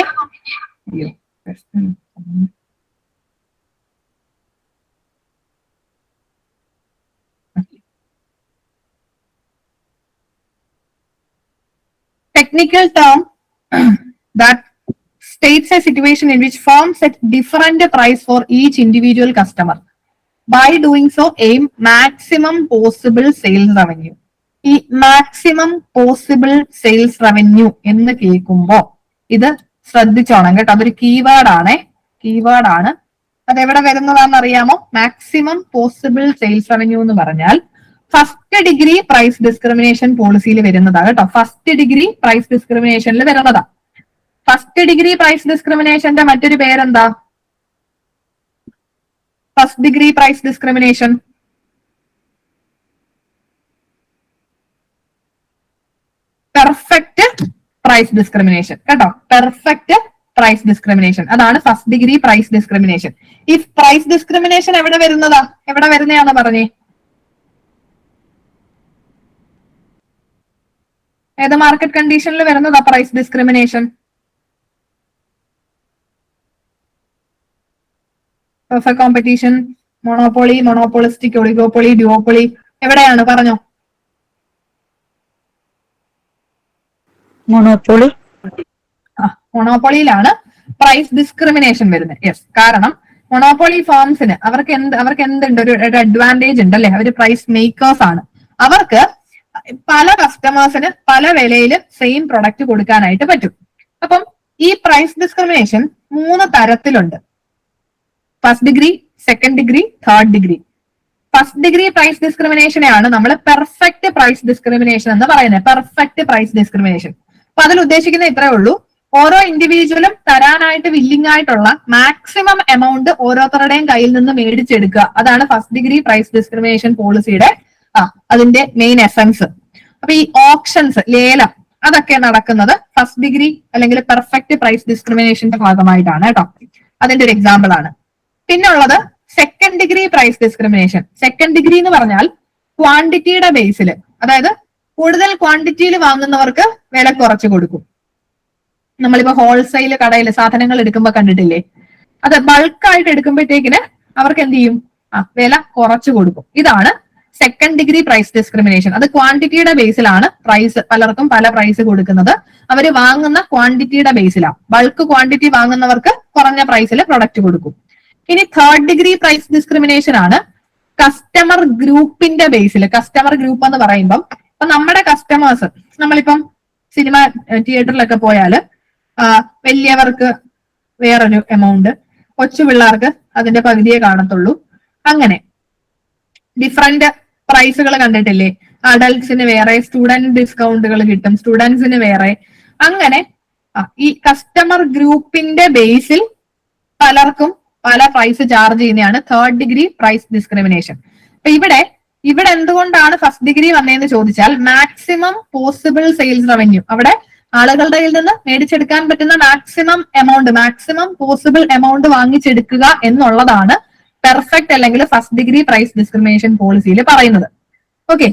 Technical term that states a situation in which firms set different price for each individual customer. By doing so, aim maximum possible sales revenue. ഈ മാക്സിമം പോസിബിൾ സെയിൽസ് റവന്യൂ എന്ന് കേൾക്കുമ്പോ ഇത് ശ്രദ്ധിച്ചോണം കേട്ടോ. അതൊരു കീവേഡ് ആണ്. അതെവിടെ വരുന്നതാണെന്ന് അറിയാമോ? മാക്സിമം പോസിബിൾ സെയിൽസ് റവന്യൂ എന്ന് പറഞ്ഞാൽ ഫസ്റ്റ് ഡിഗ്രി പ്രൈസ് ഡിസ്ക്രിമിനേഷൻ പോളിസിയിൽ വരുന്നതാ കേട്ടോ. ഫസ്റ്റ് ഡിഗ്രി പ്രൈസ് ഡിസ്ക്രിമിനേഷനിൽ വരുന്നതാ. ഫസ്റ്റ് ഡിഗ്രി പ്രൈസ് ഡിസ്ക്രിമിനേഷന്റെ മറ്റൊരു പേരെന്താ? First degree price discrimination perfect price discrimination കേട്ടോ. പെർഫെക്റ്റ് പ്രൈസ് ഡിസ്ക്രിമിനേഷൻ, അതാണ് ഫസ്റ്റ് ഡിഗ്രി പ്രൈസ് ഡിസ്ക്രിമിനേഷൻ. ഈ പ്രൈസ് ഡിസ്ക്രിമിനേഷൻ എവിടെ വരുന്നതാ? എവിടെ വരുന്നതാന്ന് പറഞ്ഞേ? ഏത് മാർക്കറ്റ് കണ്ടീഷനിൽ വരുന്നതാ price discrimination? Perfect competition, monopoly, monopolistic, oligopoly, duopoly, എവിടെയാണ് പറഞ്ഞോ? മൊണോപ്പൊളി. മൊണോപ്പൊളിയിലാണ് പ്രൈസ് ഡിസ്ക്രിമിനേഷൻ വരുന്നത്. യെസ്, കാരണം മൊണോപ്പൊളി ഫേംസിന് അവർക്ക് എന്തുണ്ട്? ഒരു അഡ്വാൻറ്റേജ് ഉണ്ട് അല്ലെ? അവർ പ്രൈസ് മേക്കേഴ്സ് ആണ്. അവർക്ക് പല കസ്റ്റമേഴ്സിന് പല വിലയിൽ സെയിം പ്രൊഡക്റ്റ് കൊടുക്കാനായിട്ട് പറ്റും. അപ്പം ഈ പ്രൈസ് ഡിസ്ക്രിമിനേഷൻ 3 തരത്തിലുണ്ട്. First degree, second degree, third degree. First degree price ഡിസ്ക്രിമിനേഷനെയാണ് നമ്മൾ പെർഫെക്റ്റ് പ്രൈസ് ഡിസ്ക്രിമിനേഷൻ എന്ന് പറയുന്നത്. Perfect price discrimination. അപ്പൊ അതിൽ ഉദ്ദേശിക്കുന്ന ഇത്രേ ഉള്ളൂ, ഓരോ ഇൻഡിവിജ്വലും തരാനായിട്ട് വില്ലിംഗ് ആയിട്ടുള്ള മാക്സിമം എമൗണ്ട് ഓരോരുത്തരുടെയും കയ്യിൽ നിന്ന് മേടിച്ചെടുക്കുക. അതാണ് ഫസ്റ്റ് ഡിഗ്രി പ്രൈസ് ഡിസ്ക്രിമിനേഷൻ പോളിസിയുടെ അതിന്റെ മെയിൻ എസൻസ്. അപ്പൊ ഈ ഓപ്ഷൻസ്, ലേലം, അതൊക്കെ നടക്കുന്നത് ഫസ്റ്റ് ഡിഗ്രി അല്ലെങ്കിൽ പെർഫെക്റ്റ് പ്രൈസ് ഡിസ്ക്രിമിനേഷന്റെ ഭാഗമായിട്ടാണ് കേട്ടോ. അതിന്റെ ഒരു എക്സാമ്പിൾ ആണ്. പിന്നെ ഉള്ളത് second degree price discrimination. Second degree എന്ന് പറഞ്ഞാൽ ക്വാണ്ടിറ്റിയുടെ ബേസിൽ, അതായത് കൂടുതൽ ക്വാണ്ടിറ്റിയിൽ വാങ്ങുന്നവർക്ക് വില കുറച്ച് കൊടുക്കും. നമ്മളിപ്പോ ഹോൾസെയിൽ കടയിൽ സാധനങ്ങൾ എടുക്കുമ്പോൾ കണ്ടിട്ടില്ലേ, അത് ബൾക്കായിട്ട് എടുക്കുമ്പോഴത്തേക്കിന് അവർക്ക് എന്ത് ചെയ്യും, വില കുറച്ച് കൊടുക്കും. ഇതാണ് സെക്കൻഡ് ഡിഗ്രി പ്രൈസ് ഡിസ്ക്രിമിനേഷൻ. അത് ക്വാണ്ടിറ്റിയുടെ ബേസിലാണ് പ്രൈസ്, പലർക്കും പല പ്രൈസ് കൊടുക്കുന്നത്. അവര് വാങ്ങുന്ന ക്വാണ്ടിറ്റിയുടെ ബേസിലാണ്. ബൾക്ക് ക്വാണ്ടിറ്റി വാങ്ങുന്നവർക്ക് കുറഞ്ഞ പ്രൈസിൽ പ്രൊഡക്റ്റ് കൊടുക്കും. ഇനി തേർഡ് ഡിഗ്രി പ്രൈസ് ഡിസ്ക്രിമിനേഷൻ ആണ് കസ്റ്റമർ ഗ്രൂപ്പിന്റെ ബേസിൽ. കസ്റ്റമർ ഗ്രൂപ്പ് എന്ന് പറയുമ്പം ഇപ്പൊ നമ്മുടെ കസ്റ്റമേഴ്സ്, നമ്മളിപ്പം സിനിമ തിയേറ്ററിലൊക്കെ പോയാല് വലിയവർക്ക് വേറൊരു എമൗണ്ട്, കൊച്ചു പിള്ളേർക്ക് അതിന്റെ പകുതിയെ കാണത്തുള്ളൂ. അങ്ങനെ ഡിഫറെന്റ് പ്രൈസുകൾ കണ്ടിട്ടില്ലേ? അഡൽട്സിന് വേറെ, സ്റ്റുഡന്റ് ഡിസ്കൗണ്ടുകൾ കിട്ടും, സ്റ്റുഡൻസിന് വേറെ. അങ്ങനെ ഈ കസ്റ്റമർ ഗ്രൂപ്പിന്റെ ബേസിൽ പലർക്കും പല പ്രൈസ് ചാർജ് ചെയ്യുന്നതാണ് തേർഡ് ഡിഗ്രി പ്രൈസ് ഡിസ്ക്രിമിനേഷൻ. അപ്പൊ ഇവിടെ എന്തുകൊണ്ടാണ് ഫസ്റ്റ് ഡിഗ്രി വന്നതെന്ന് ചോദിച്ചാൽ മാക്സിമം പോസിബിൾ സെയിൽസ് റവന്യൂ, അവിടെ ആളുകളുടെ കയ്യിൽ നിന്ന് മേടിച്ചെടുക്കാൻ പറ്റുന്ന maximum amount, maximum possible amount വാങ്ങിച്ചെടുക്കുക എന്നുള്ളതാണ് പെർഫെക്റ്റ് അല്ലെങ്കിൽ ഫസ്റ്റ് ഡിഗ്രി പ്രൈസ് ഡിസ്ക്രിമിനേഷൻ പോളിസിയിൽ പറയുന്നത്. ഓക്കെ,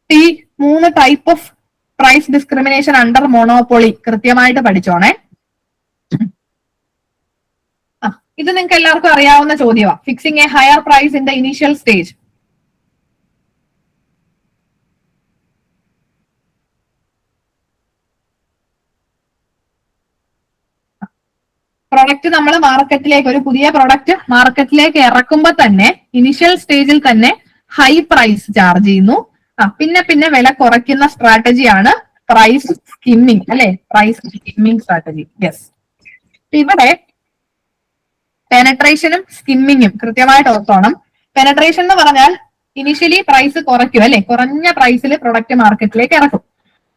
ഈ 3 type of price discrimination under monopoly കൃത്യമായിട്ട് പഠിച്ചോണേ. ഇത് നിങ്ങൾക്ക് എല്ലാവർക്കും അറിയാവുന്ന ചോദ്യമാണ്. Fixing a higher price in the initial stage. Product നമ്മൾ മാർക്കറ്റിലേക്ക്, ഒരു പുതിയ പ്രൊഡക്റ്റ് മാർക്കറ്റിലേക്ക് ഇറക്കുമ്പോൾ തന്നെ ഇനിഷ്യൽ സ്റ്റേജിൽ തന്നെ ഹൈ പ്രൈസ് ചാർജ് ചെയ്യുന്നു. പിന്നെ പിന്നെ വില കുറയ്ക്കുന്ന സ്ട്രാറ്റജിയാണ് പ്രൈസ് സ്കിമ്മിങ്, അല്ലെ? Price skimming strategy. യെസ്, ഇവിടെ പെനട്രേഷനും സ്കിമ്മിങ്ങും കൃത്യമായിട്ട് ഓർത്തോണം. പെനട്രേഷൻ എന്ന് പറഞ്ഞാൽ ഇനിഷ്യലി പ്രൈസ് കുറയ്ക്കും, അല്ലെ? കുറഞ്ഞ പ്രൈസിൽ പ്രൊഡക്റ്റ് മാർക്കറ്റിലേക്ക് ഇറക്കും.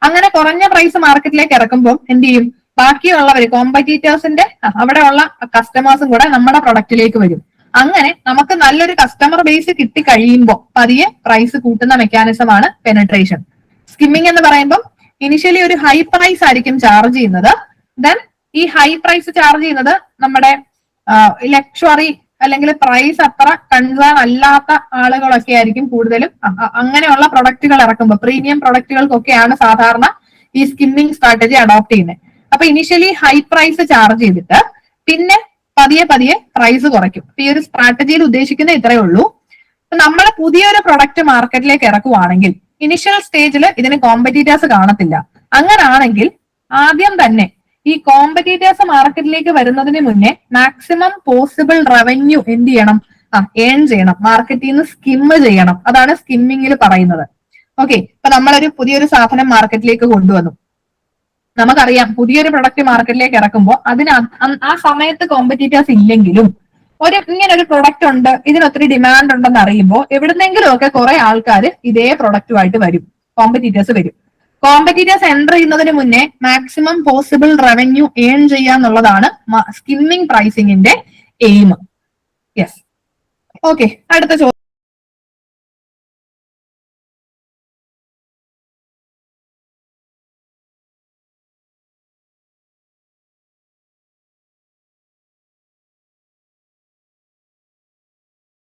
അങ്ങനെ കുറഞ്ഞ പ്രൈസ് മാർക്കറ്റിലേക്ക് ഇറക്കുമ്പോൾ എന്ത് ചെയ്യും? ബാക്കിയുള്ളവര്, കോമ്പറ്റീറ്റേഴ്സിന്റെ അവിടെയുള്ള കസ്റ്റമേഴ്സും കൂടെ നമ്മുടെ പ്രൊഡക്റ്റിലേക്ക് വരും. അങ്ങനെ നമുക്ക് നല്ലൊരു കസ്റ്റമർ ബേസ് കിട്ടി കഴിയുമ്പോൾ പതിയെ പ്രൈസ് കൂട്ടുന്ന മെക്കാനിസമാണ് പെനട്രേഷൻ. സ്കിമ്മിങ് എന്ന് പറയുമ്പോൾ ഇനിഷ്യലി ഒരു ഹൈ പ്രൈസ് ആയിരിക്കും ചാർജ് ചെയ്യുന്നത്. ദെൻ ഈ ഹൈ പ്രൈസ് ചാർജ് ചെയ്യുന്നത് നമ്മുടെ ലക്ഷറി അല്ലെങ്കിൽ പ്രൈസ് അത്ര കൺസേൺ അല്ലാത്ത ആളുകളൊക്കെ ആയിരിക്കും കൂടുതലും അങ്ങനെയുള്ള പ്രൊഡക്റ്റുകൾ ഇറക്കുമ്പോൾ. പ്രീമിയം പ്രൊഡക്റ്റുകൾക്കൊക്കെയാണ് സാധാരണ ഈ സ്കിമ്മിങ് സ്ട്രാറ്റജി അഡോപ്റ്റ് ചെയ്യുന്നത്. അപ്പൊ ഇനിഷ്യലി ഹൈ പ്രൈസ് ചാർജ് ചെയ്തിട്ട് പിന്നെ പതിയെ പതിയെ പ്രൈസ് കുറയ്ക്കും. ഈ ഒരു സ്ട്രാറ്റജിയിൽ ഉദ്ദേശിക്കുന്നത് ഇത്രയേ ഉള്ളൂ. നമ്മൾ പുതിയൊരു പ്രൊഡക്റ്റ് മാർക്കറ്റിലേക്ക് ഇറക്കുവാണെങ്കിൽ ഇനിഷ്യൽ സ്റ്റേജിൽ ഇതിന് കോമ്പറ്റീറ്റേഴ്സ് കാണത്തില്ല. അങ്ങനാണെങ്കിൽ ആദ്യം തന്നെ ഈ കോമ്പറ്റീറ്റേഴ്സ് മാർക്കറ്റിലേക്ക് വരുന്നതിന് മുന്നേ മാക്സിമം പോസിബിൾ റവന്യൂ എന്ത് ചെയ്യണം? ഏൺ ചെയ്യണം, മാർക്കറ്റിൽ നിന്ന് സ്കിം ചെയ്യണം. അതാണ് സ്കിമ്മിങ്ങിൽ പറയുന്നത്. ഓക്കെ, ഇപ്പൊ നമ്മളൊരു പുതിയൊരു സാധനം മാർക്കറ്റിലേക്ക് കൊണ്ടുവന്നു. നമുക്കറിയാം പുതിയൊരു പ്രൊഡക്റ്റ് മാർക്കറ്റിലേക്ക് ഇറക്കുമ്പോൾ അതിന് ആ സമയത്ത് കോമ്പറ്റീറ്റേഴ്സ് ഇല്ലെങ്കിലും ഇങ്ങനെ ഒരു പ്രൊഡക്റ്റ് ഉണ്ട്, ഇതിനൊത്തിരി ഡിമാൻഡ് ഉണ്ടെന്ന് അറിയുമ്പോൾ എവിടുന്നെങ്കിലും ഒക്കെ കുറെ ആൾക്കാർ ഇതേ പ്രൊഡക്റ്റുമായിട്ട് വരും, കോമ്പറ്റീറ്റേഴ്സ് വരും. കോമ്പറ്റീറ്റേഴ്സ് എൻ്റർ ചെയ്യുന്നതിന് മുന്നേ മാക്സിമം പോസിബിൾ റവന്യൂ ഏൺ ചെയ്യാന്നുള്ളതാണ് സ്കിമ്മിങ് പ്രൈസിങ്ങിന്റെ എയിം. യെസ്, ഓക്കെ, അടുത്ത ചോദ്യം.